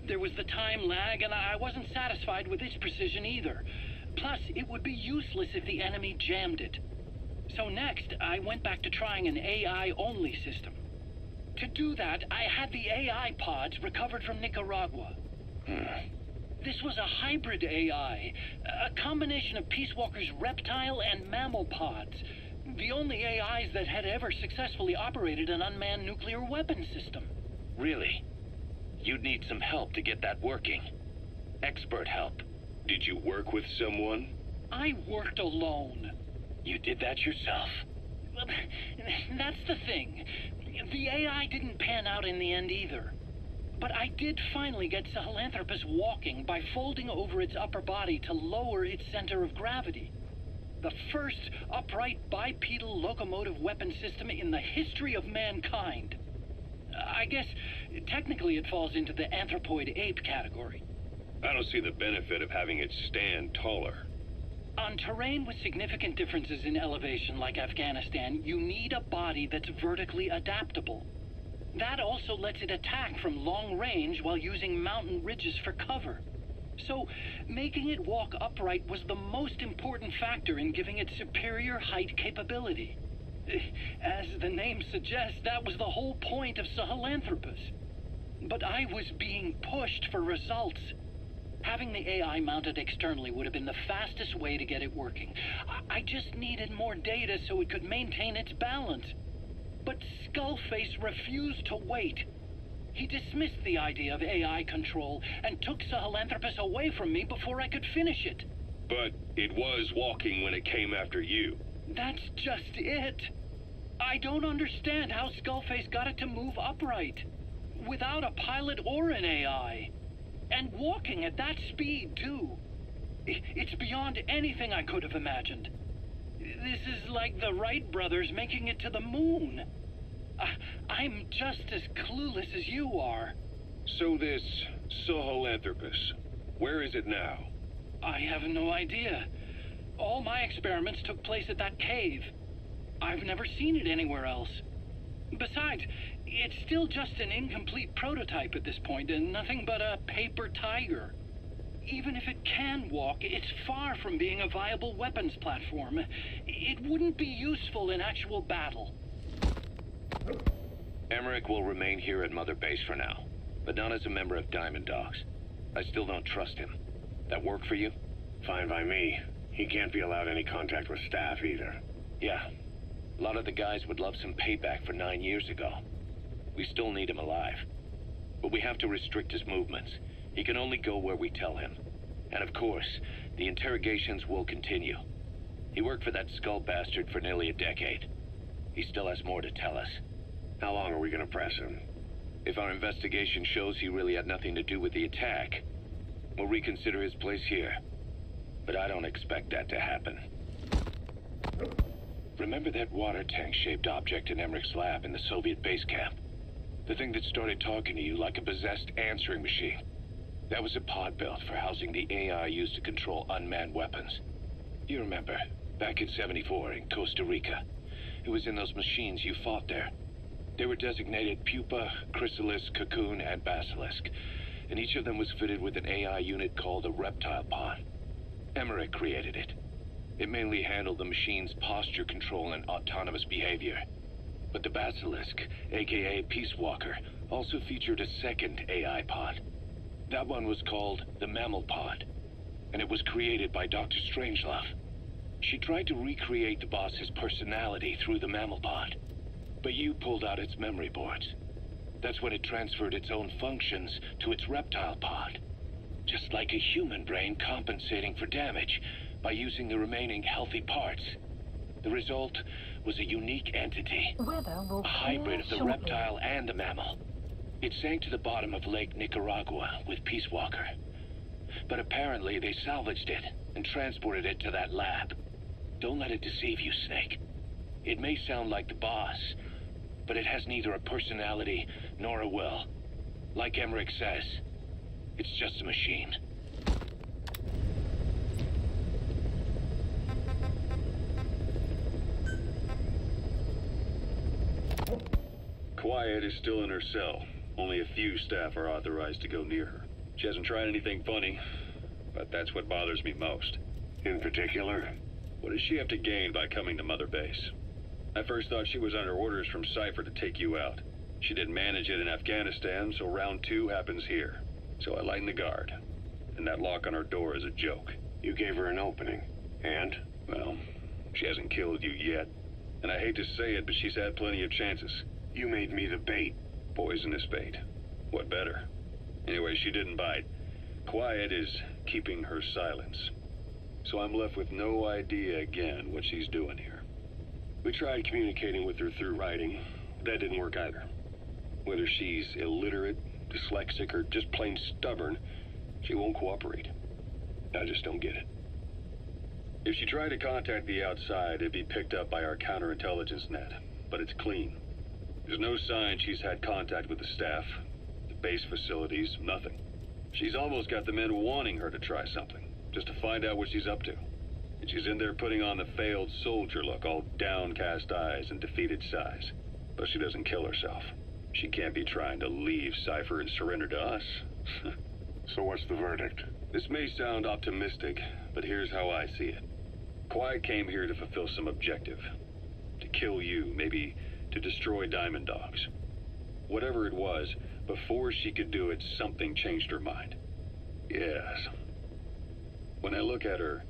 there was the time lag and I wasn't satisfied with its precision either. Plus, it would be useless if the enemy jammed it. So next, I went back to trying an AI-only system. To do that, I had the AI pods recovered from Nicaragua. This was a hybrid AI, a combination of Peace Walker's reptile and mammal pods. The only AIs that had ever successfully operated an unmanned nuclear weapon system. Really? You'd need some help to get that working. Expert help. Did you work with someone? I worked alone. You did that yourself? Well, that's the thing. The AI didn't pan out in the end either. But I did finally get Sahelanthropus walking by folding over its upper body to lower its center of gravity. The first upright bipedal locomotive weapon system in the history of mankind. I guess technically it falls into the anthropoid ape category. I don't see the benefit of having it stand taller. On terrain with significant differences in elevation like Afghanistan, you need a body that's vertically adaptable. That also lets it attack from long range while using mountain ridges for cover. So, making it walk upright was the most important factor in giving it superior height capability. As the name suggests, that was the whole point of Sahelanthropus. But I was being pushed for results. Having the AI mounted externally would have been the fastest way to get it working. I just needed more data so it could maintain its balance. But Skullface refused to wait. He dismissed the idea of AI control and took Sahelanthropus away from me before I could finish it. But it was walking when it came after you. That's just it. I don't understand how Skullface got it to move upright, without a pilot or an AI. And walking at that speed, too. It's beyond anything I could have imagined. This is like the Wright brothers making it to the moon. I'm just as clueless as you are. So this Sahelanthropus, where is it now? I have no idea. All my experiments took place at that cave. I've never seen it anywhere else. Besides, it's still just an incomplete prototype at this point, and nothing but a paper tiger. Even if it can walk, it's far from being a viable weapons platform. It wouldn't be useful in actual battle. Emmerich will remain here at Mother Base for now, but not as a member of Diamond Dogs. I still don't trust him. That work for you? Fine by me. He can't be allowed any contact with staff either. Yeah. A lot of the guys would love some payback for 9 years ago. We still need him alive. But we have to restrict his movements. He can only go where we tell him. And of course, the interrogations will continue. He worked for that skull bastard for nearly a decade. He still has more to tell us. How long are we gonna press him? If our investigation shows he really had nothing to do with the attack, we'll reconsider his place here. But I don't expect that to happen. Remember that water tank-shaped object in Emmerich's lab in the Soviet base camp? The thing that started talking to you like a possessed answering machine. That was a pod built for housing the AI used to control unmanned weapons. You remember, back in '74 in Costa Rica. It was in those machines you fought there. They were designated Pupa, Chrysalis, Cocoon, and Basilisk, and each of them was fitted with an AI unit called a reptile pod. Emmerich created it. It mainly handled the machine's posture control and autonomous behavior. But the Basilisk, aka Peace Walker, also featured a second AI pod. That one was called the Mammal Pod, and it was created by Dr. Strangelove. She tried to recreate the boss's personality through the Mammal Pod, but you pulled out its memory boards. That's when it transferred its own functions to its reptile pod. Just like a human brain compensating for damage by using the remaining healthy parts. The result was a unique entity, a hybrid of the reptile and the mammal. It sank to the bottom of Lake Nicaragua with Peace Walker. But apparently they salvaged it and transported it to that lab. Don't let it deceive you, Snake. It may sound like the boss, but it has neither a personality nor a will. Like Emmerich says, it's just a machine. Quiet is still in her cell. Only a few staff are authorized to go near her. She hasn't tried anything funny, but that's what bothers me most. In particular? What does she have to gain by coming to Mother Base? I first thought she was under orders from Cypher to take you out. She didn't manage it in Afghanistan, so round 2 happens here. So I lighten the guard. And that lock on her door is a joke. You gave her an opening. And? Well, she hasn't killed you yet. And I hate to say it, but she's had plenty of chances. You made me the bait. Poisonous bait. What better? Anyway, she didn't bite. Quiet is keeping her silence. so I'm left with no idea again what she's doing here. We tried communicating with her through writing. That didn't work either. Whether she's illiterate, dyslexic, or just plain stubborn, she won't cooperate. I just don't get it. If she tried to contact the outside, it'd be picked up by our counterintelligence net, but it's clean. There's no sign she's had contact with the staff, the base facilities, nothing. She's almost got the men wanting her to try something, just to find out what she's up to. And she's in there putting on the failed soldier look, all downcast eyes and defeated sighs. But she doesn't kill herself. She can't be trying to leave Cypher and surrender to us. So what's the verdict? This may sound optimistic, but here's how I see it. Quiet came here to fulfill some objective. To kill you, maybe to destroy Diamond Dogs. Whatever it was, before she could do it, something changed her mind. Yes. When I look at her,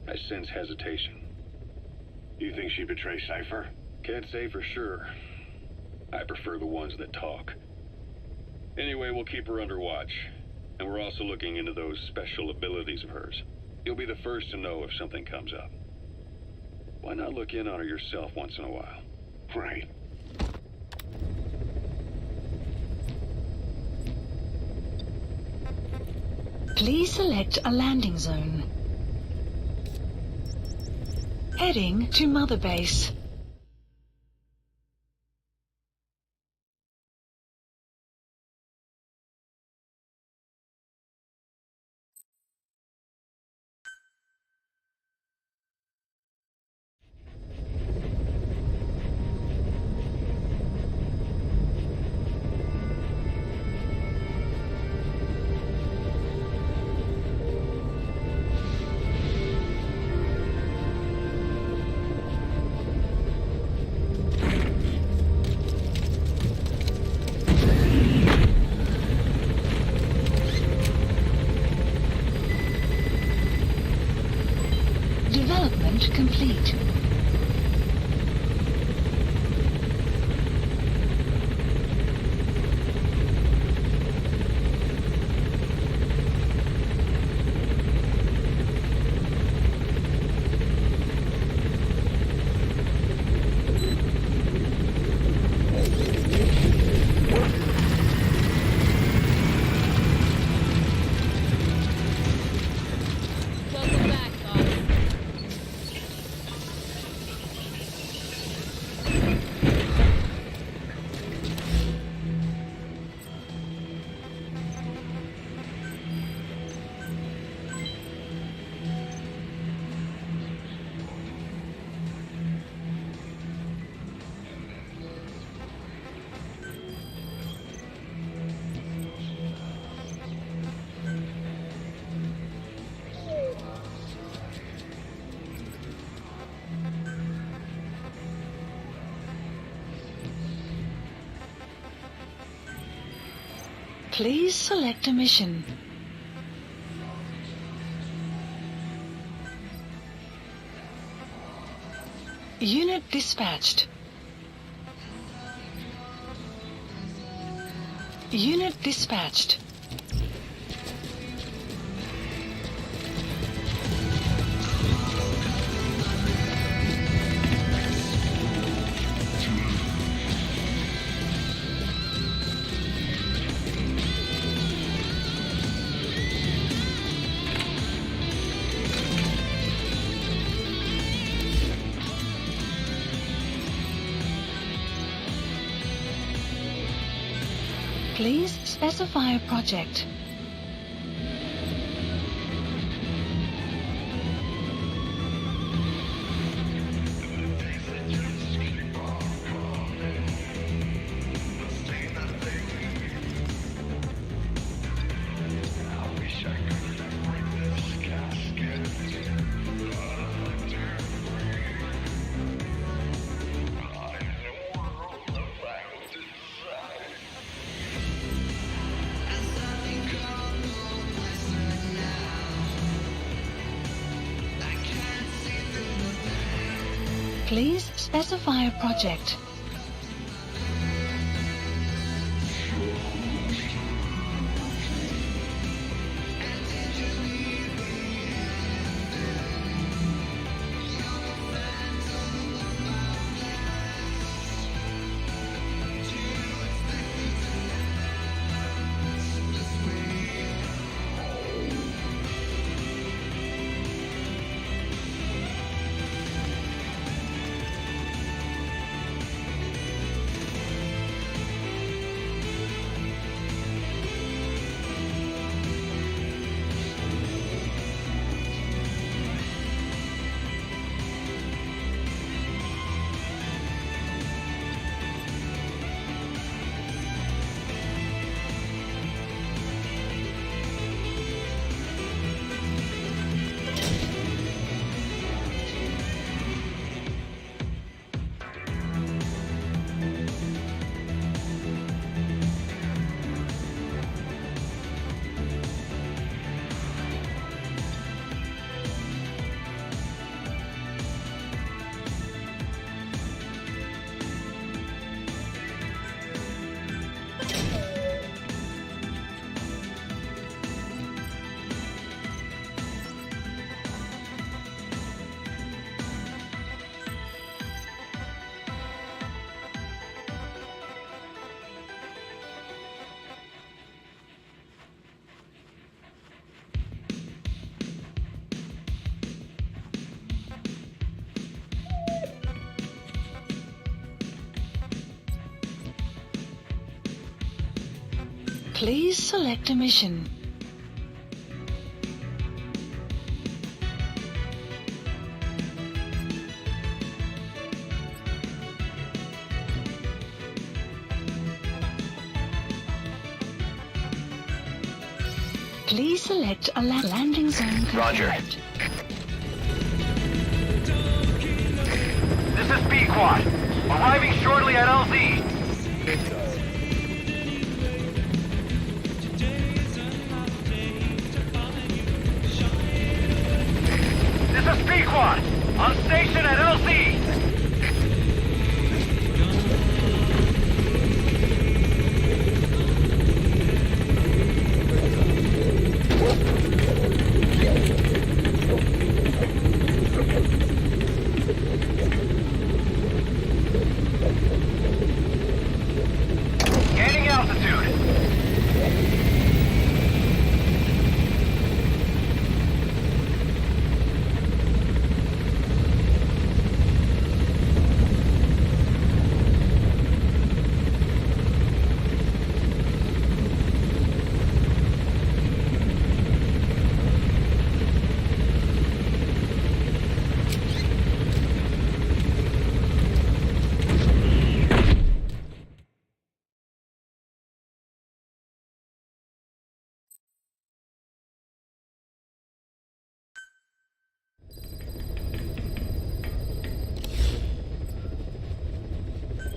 I sense hesitation. You think she betrayed Cypher? Can't say for sure. I prefer the ones that talk. Anyway, we'll keep her under watch. And we're also looking into those special abilities of hers. You'll be the first to know if something comes up. Why not look in on her yourself once in a while? Right. Please select a landing zone. Heading to Mother Base. Development complete. Please select a mission. Unit dispatched. Unit dispatched. Please specify a project. Please specify a project. Please select a mission. Please select a landing zone. Roger. This is B-Quad. Arriving shortly at LZ. This is B-Quad. On station at LZ. Gaining altitude.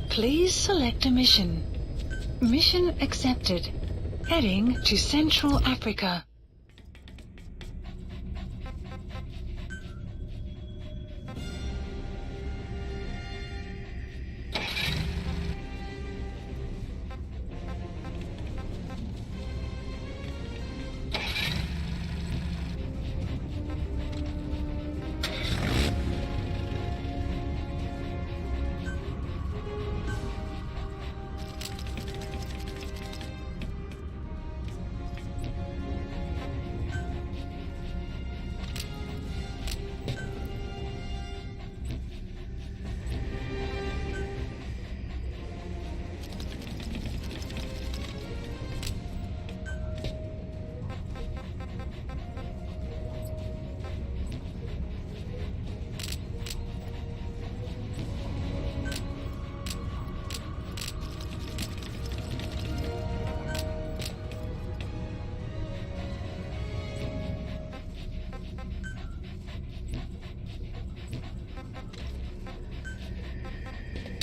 Please select a mission. Mission accepted. Heading to Central Africa.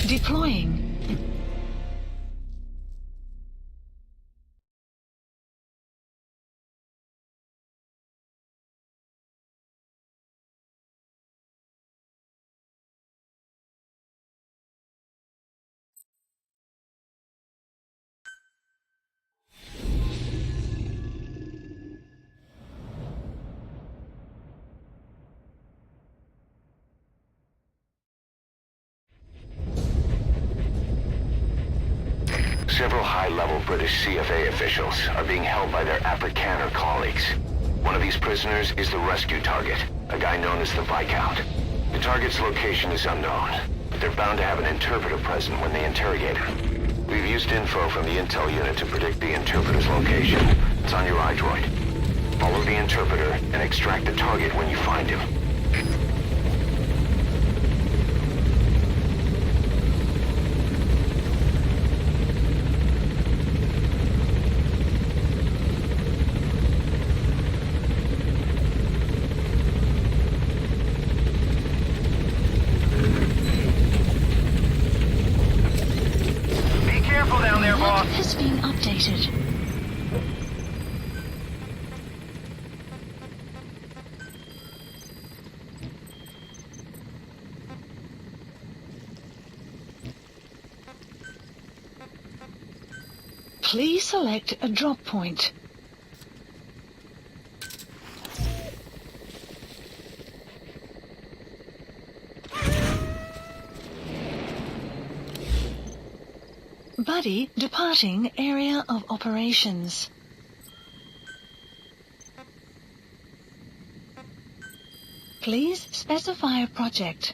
Deploying. Several high-level British CFA officials are being held by their Afrikaner colleagues. One of these prisoners is the rescue target, a guy known as the Viscount. The target's location is unknown, but they're bound to have an interpreter present when they interrogate him. We've used info from the intel unit to predict the interpreter's location. It's on your iDroid. Follow the interpreter and extract the target when you find him. Has been updated. Please select a drop point. Buddy departing area of operations. Please specify a project.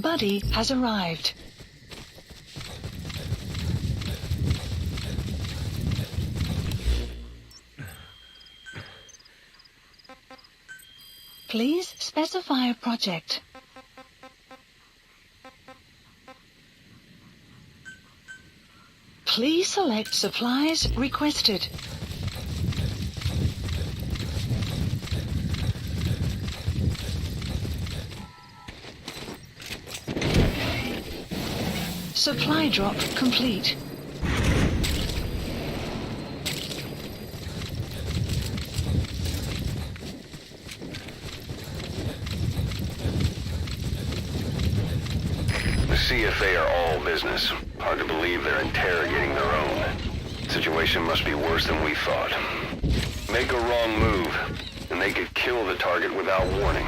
Buddy has arrived. Please specify a project. Please select supplies requested. Supply drop complete. The CFA are all business. Hard to believe they're interrogating their own. Situation must be worse than we thought. Make a wrong move, and they could kill the target without warning.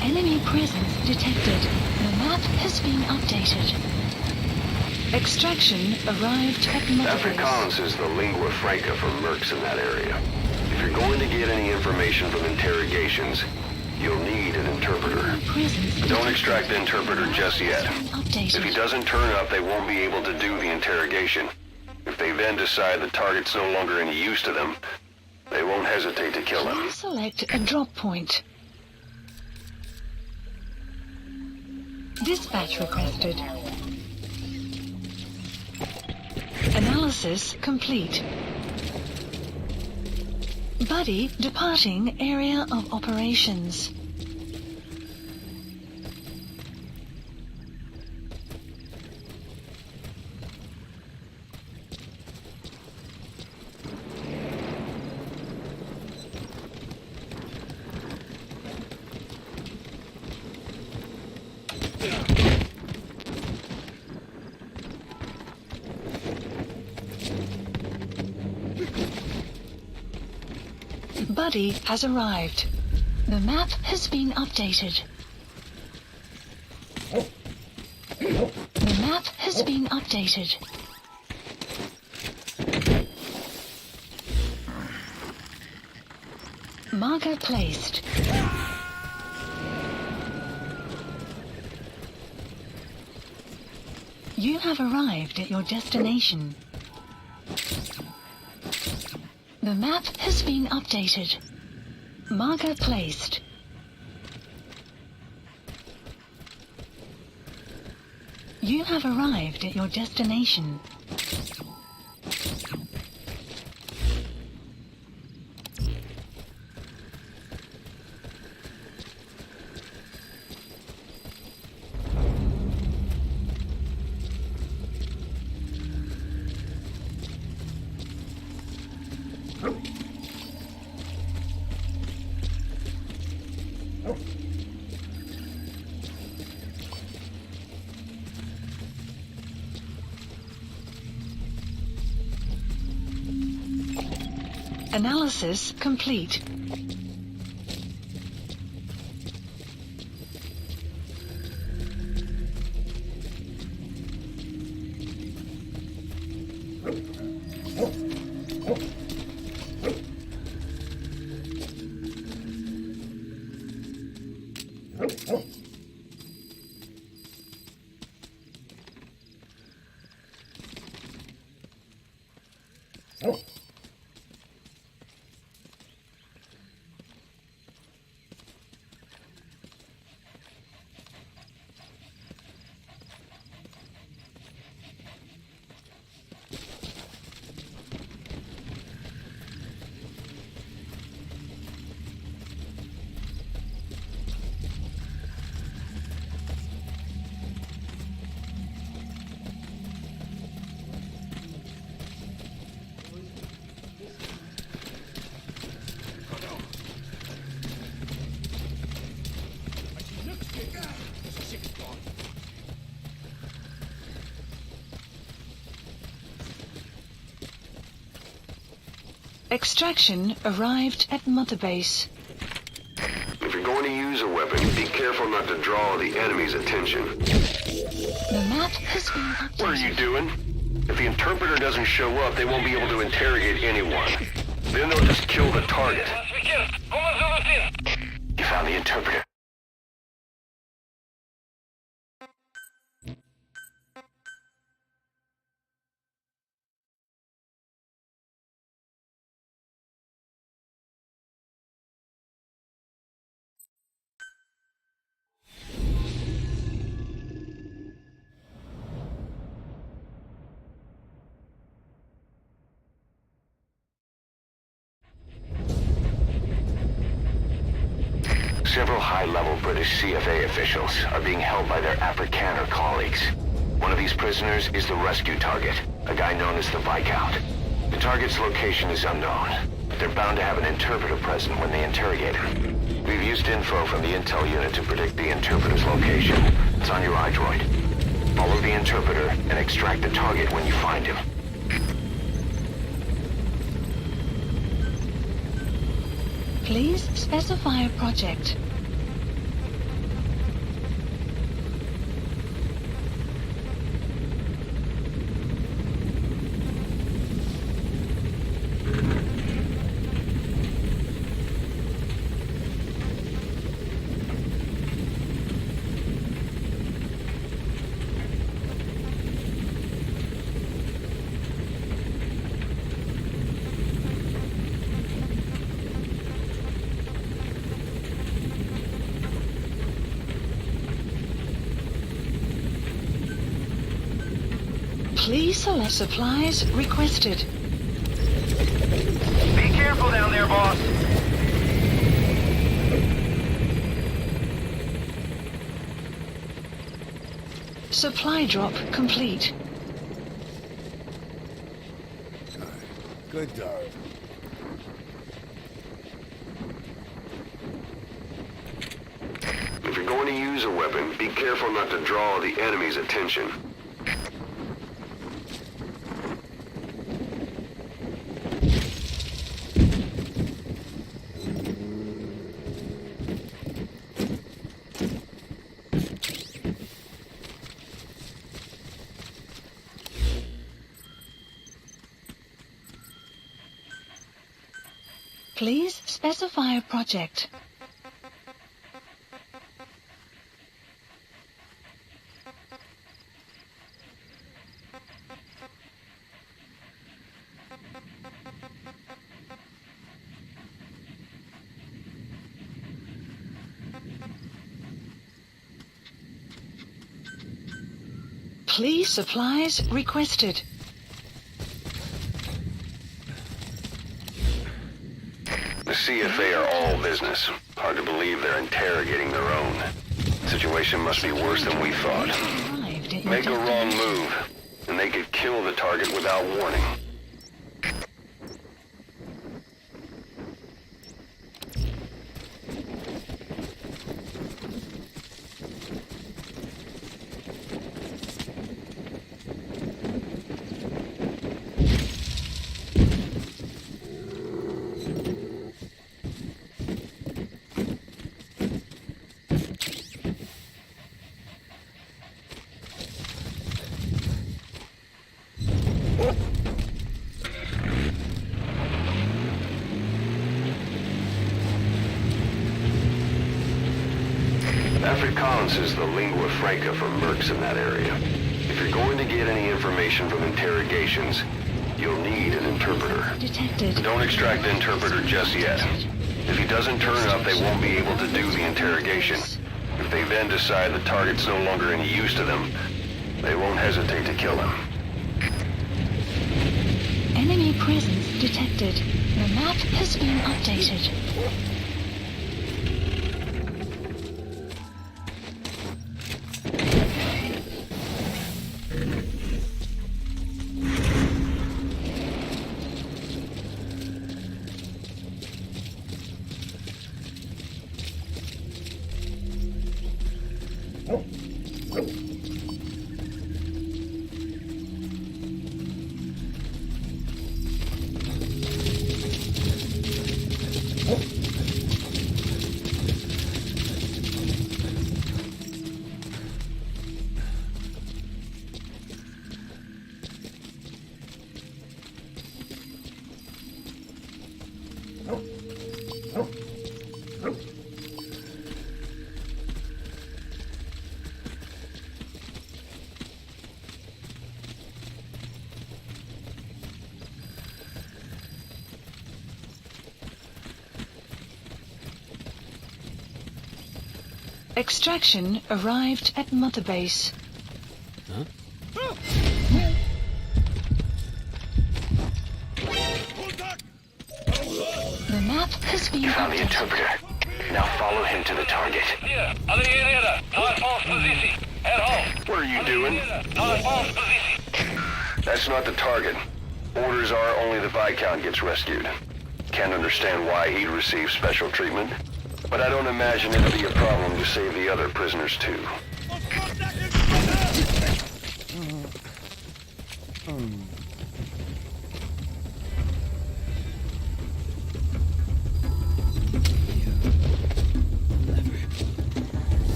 Enemy presence detected. The map has been updated. Extraction arrived at Metaplex. Afrikaans is the lingua franca for mercs in that area. If you're going to get any information from interrogations, you'll need an interpreter. But don't extract the interpreter just yet. If he doesn't turn up, they won't be able to do the interrogation. If they then decide the target's no longer any use to them, they won't hesitate to kill him. Please select a drop point. Dispatch requested. Analysis complete. Buddy departing area of operations. Buddy has arrived. The map has been updated. The map has been updated. Marker placed. You have arrived at your destination. The map has been updated. Marker placed. You have arrived at your destination. Analysis complete. Extraction arrived at Mother Base. If you're going to use a weapon, be careful not to draw the enemy's attention. The map has been updated. What are you doing? If the interpreter doesn't show up, they won't be able to interrogate anyone. Then they'll just kill the target. You found the interpreter. Several high-level British CFA officials are being held by their Afrikaner colleagues. One of these prisoners is the rescue target, a guy known as the Viscount. The target's location is unknown, but they're bound to have an interpreter present when they interrogate him. We've used info from the intel unit to predict the interpreter's location. It's on your iDroid. Follow the interpreter and extract the target when you find him. Please specify a project. Please select supplies requested. Be careful down there, boss. Supply drop complete. Good dog. If you're going to use a weapon, be careful not to draw the enemy's attention. Please specify a project. Please supplies requested. The CFA are all business. Hard to believe they're interrogating their own. The situation must be worse than we thought. Make a wrong move, and they could kill the target without warning. Afrikaans is the lingua franca for mercs in that area. If you're going to get any information from interrogations, you'll need an interpreter. Detected. Don't extract the interpreter just yet. If he doesn't turn up, they won't be able to do the interrogation. If they then decide the target's no longer any use to them, they won't hesitate to kill him. Enemy presence detected. The map has been updated. Extraction arrived at Mother Base. Huh? The map has been Found the updated. interpreter. Now follow him to the target. What are you doing? That's not the target. Orders are only the Viscount gets rescued. Can't understand why he'd receive special treatment, but I don't imagine it'll be a problem to save the other prisoners too.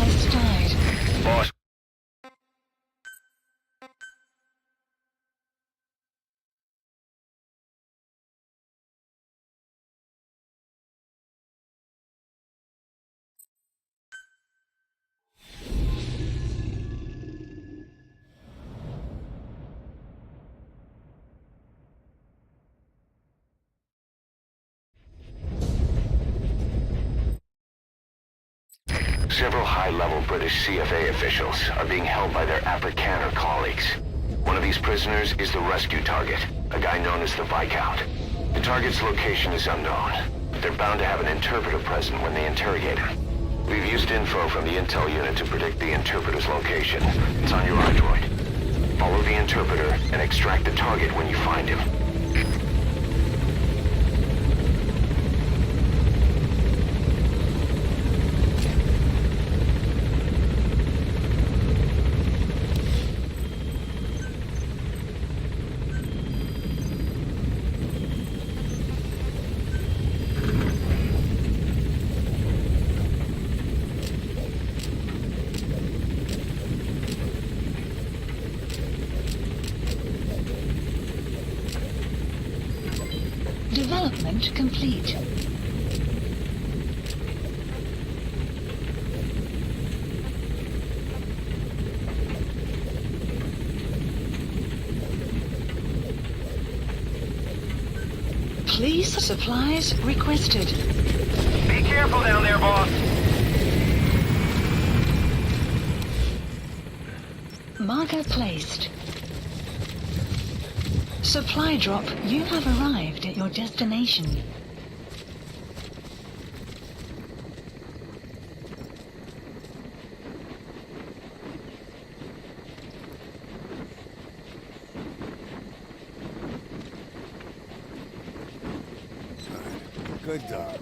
Has died. Boss. Several high-level British CFA officials are being held by their Afrikaner colleagues. One of these prisoners is the rescue target, a guy known as the Viscount. The target's location is unknown, but they're bound to have an interpreter present when they interrogate him. We've used info from the intel unit to predict the interpreter's location. It's on your iDroid. Follow the interpreter and extract the target when you find him. Development complete. Please supplies requested. Be careful down there, boss. Marker placed. Supply drop, you have arrived at your destination. Good dog.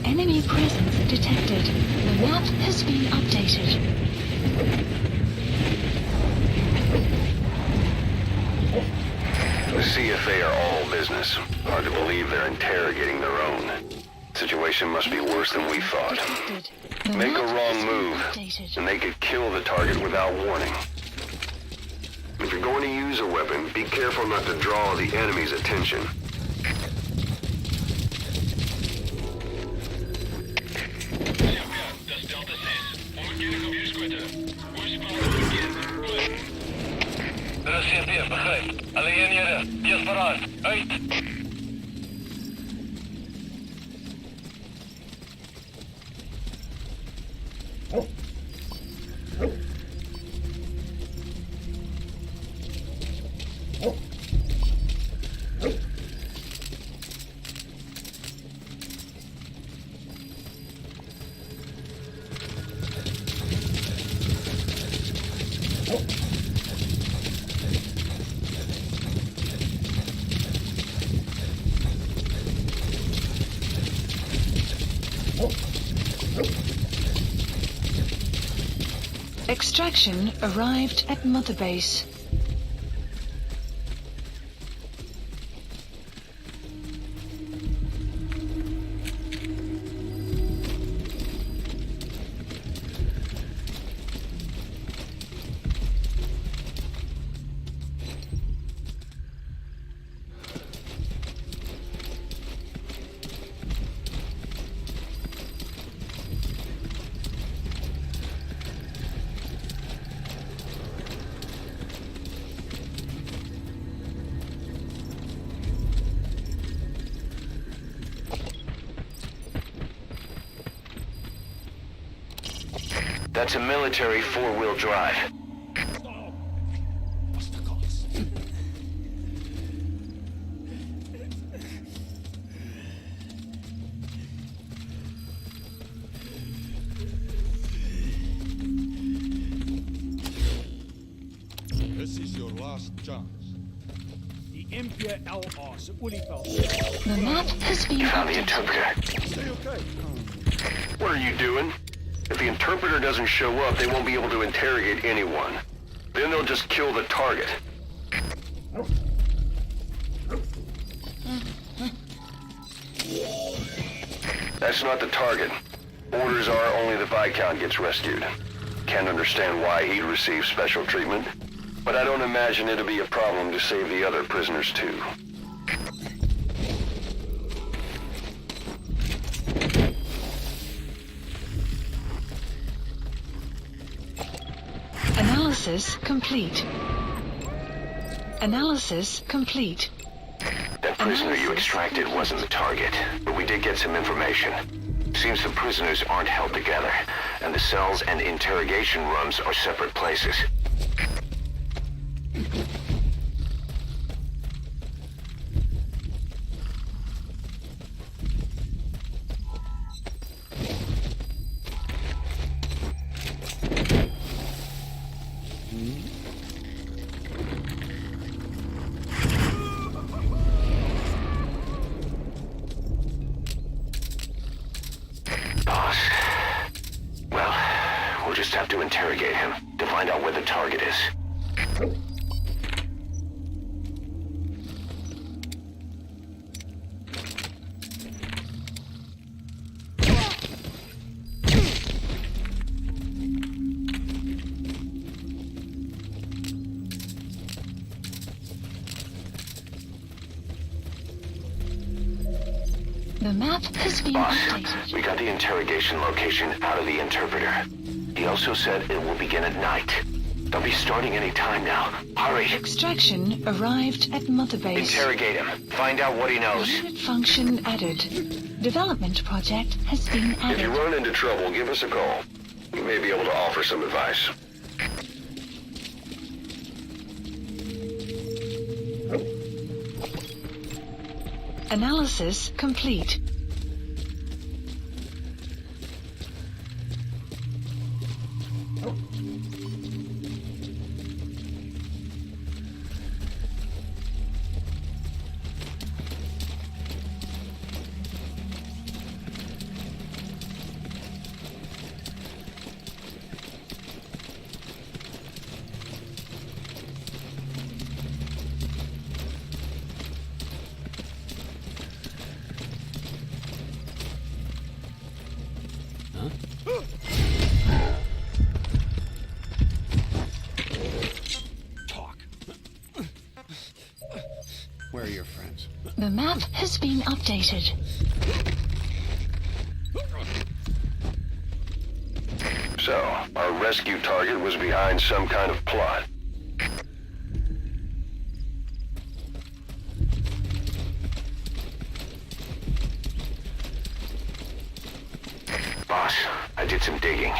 Enemy presence detected. The map has been updated. The CFA are all business. Hard to believe they're interrogating their own. Situation must be worse than we thought. Detected. The Make a map has wrong been move, updated. and they could kill the target without warning. If you're going to use a weapon, be careful not to draw the enemy's attention. Extraction arrived at Mother Base. That's a military four-wheel drive. This is your last chance. Die MPLR se olieveld. The map has been You found the updated. interpreter. Stay okay. What are you doing? If the interpreter doesn't show up, they won't be able to interrogate anyone. Then they'll just kill the target. That's not the target. Orders are only the Viscount gets rescued. Can't understand why he'd receive special treatment, but I don't imagine it'll be a problem to save the other prisoners too. Analysis complete. Analysis complete. That prisoner you extracted wasn't the target, but we did get some information. Seems the prisoners aren't held together, and the cells and interrogation rooms are separate places. Boss. Well, we'll just have to interrogate him to find out where the target is. The map has been Boss, updated. we got the interrogation location out of the interpreter. He also said it will begin at night. They'll be starting any time now. Hurry! Extraction arrived at Mother Base. Interrogate him. Find out what he knows. Unit function added. Development project has been If you added. run into trouble, give us a call. We may be able to offer some advice. Analysis complete. Talk. Where are your friends? The map has been updated. So, our rescue target was behind some kind of plot. Boss, I did some digging,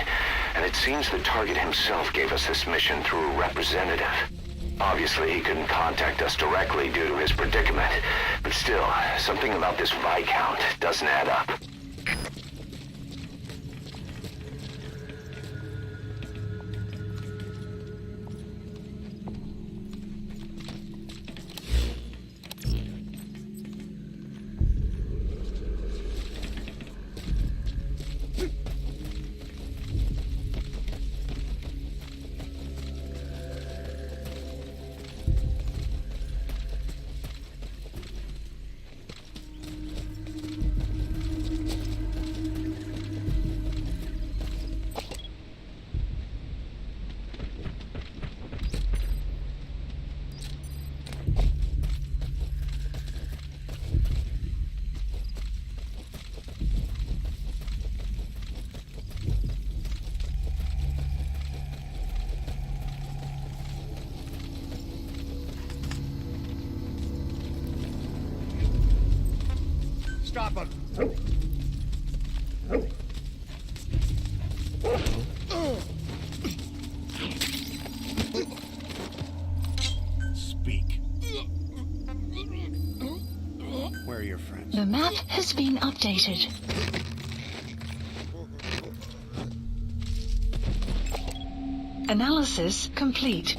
and it seems the target himself gave us this mission through a representative. Obviously, he couldn't contact us directly due to his predicament, but still, something about this Viscount doesn't add up. stop it. Speak. Where are your friends? The map has been updated. Analysis complete.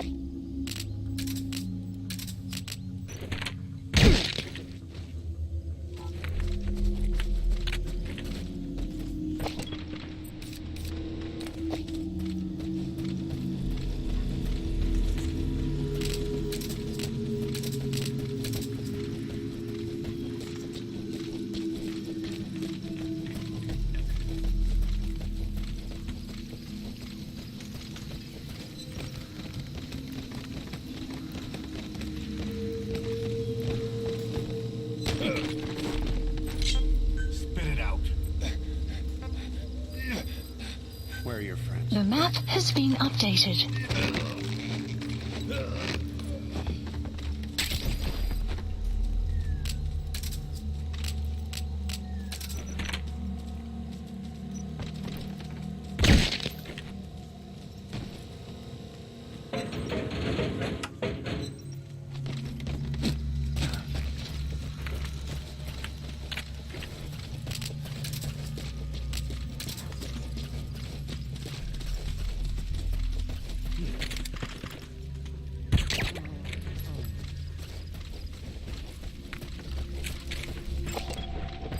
Where are your friends? The map has been updated.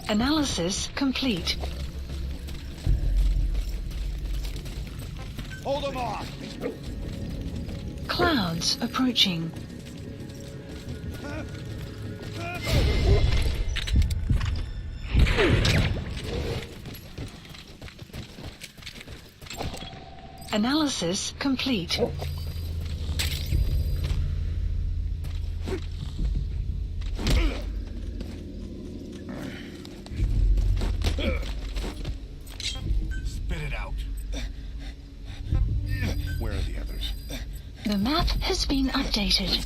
Analysis complete. Hold them off. Clouds approaching. Analysis complete. Spit it out. Where are the others? The map has been updated.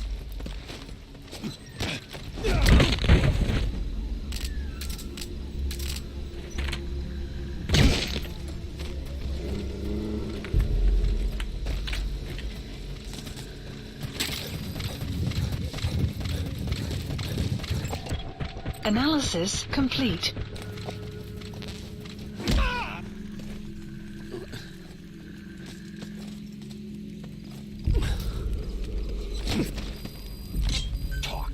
Analysis complete. Talk.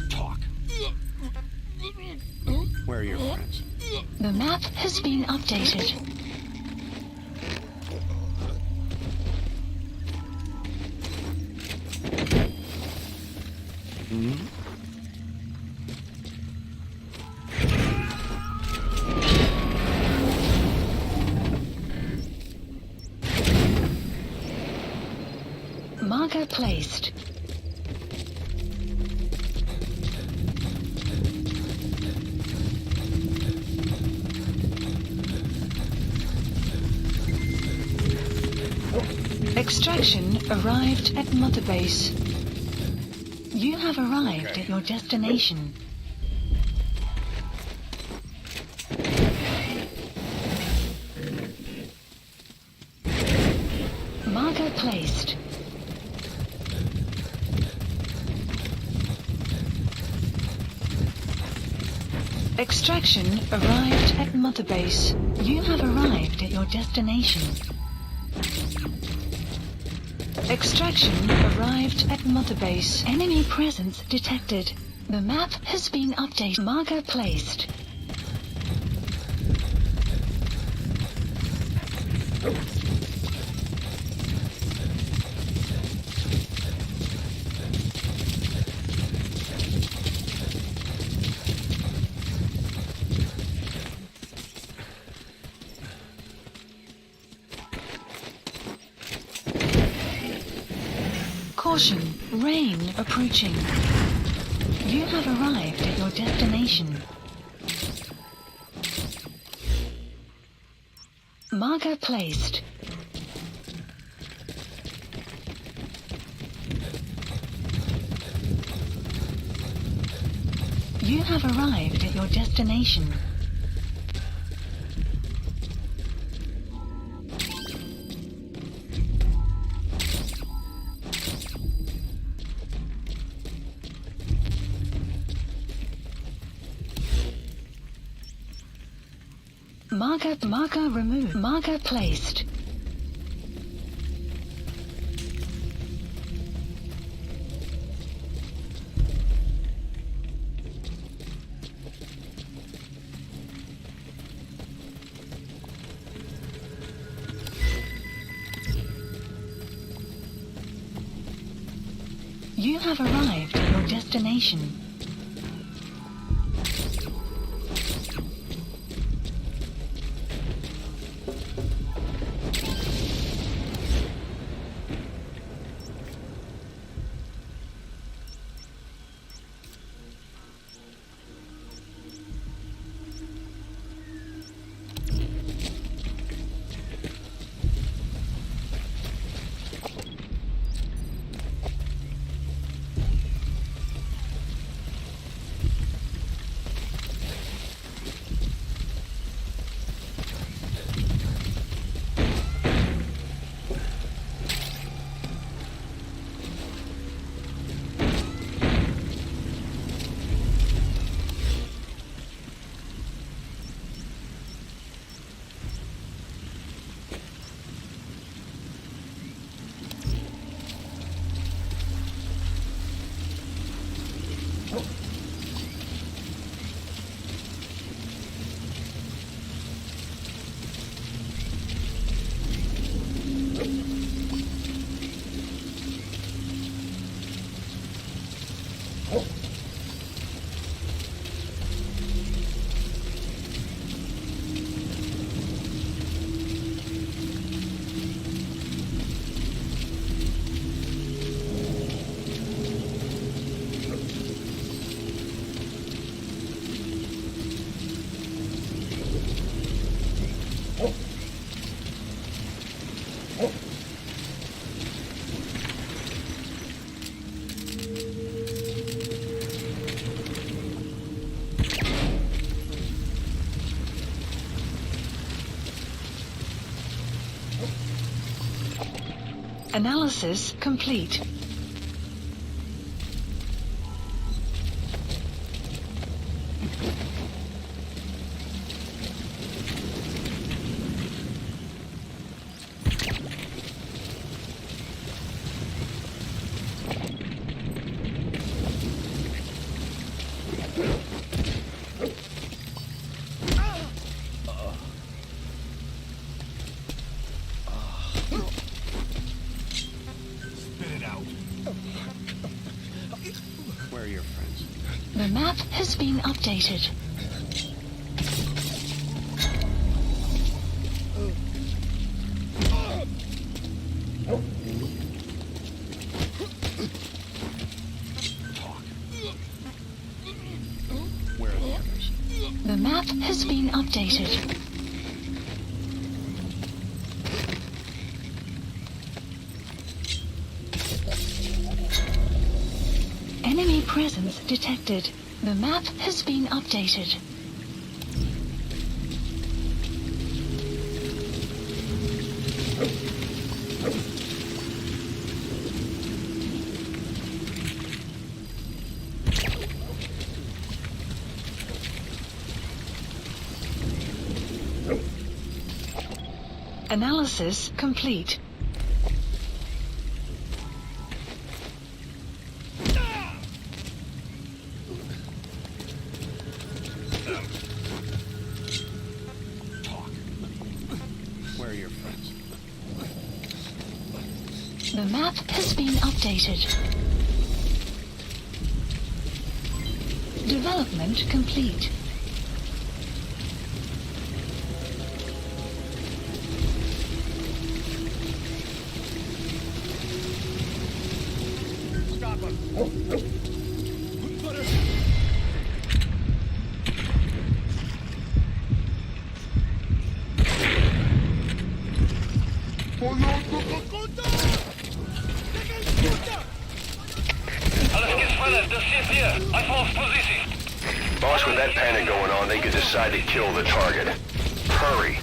Talk. Where are your friends? The map has been updated. Marker placed. Extraction arrived at Mother Base. You have arrived at your destination. Marker placed. Extraction arrived at Mother Base. You have arrived at your destination. Extraction arrived at Mother Base. Enemy presence detected. The map has been updated. Marker placed. Caution, rain approaching. You have arrived at your destination. Marker placed. You have arrived at your destination. Marker removed. Marker placed. You have arrived at your destination. Analysis complete. Where are your friends? The map has been updated. Talk. Where are the others? The map has been updated. Enemy presence detected. The map has been updated. Analysis complete. Talk. Where are your friends? The map has been updated. Development complete. Stop him. Boss, with that panic going on, they could decide to kill the target. Hurry.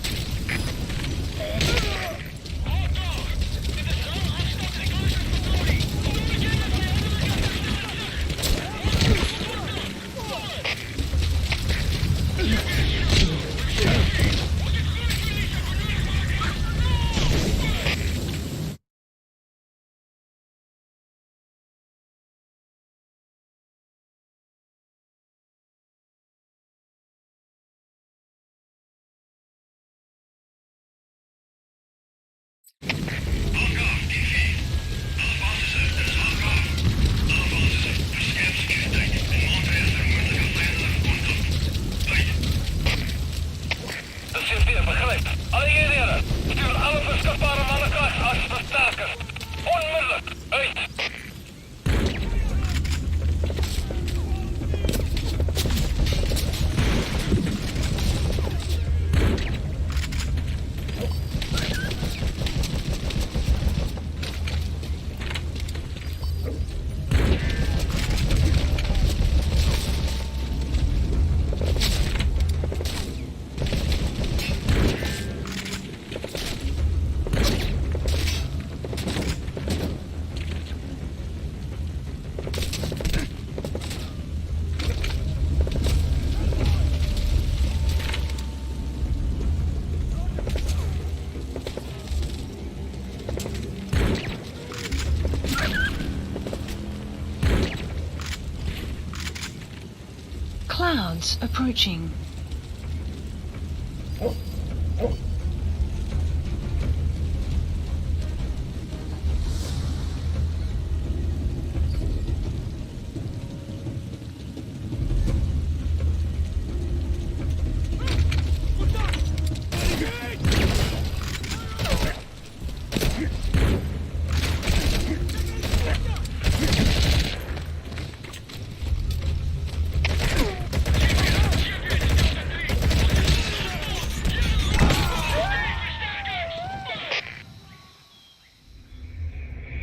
Clouds approaching.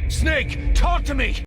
Snake, talk to me!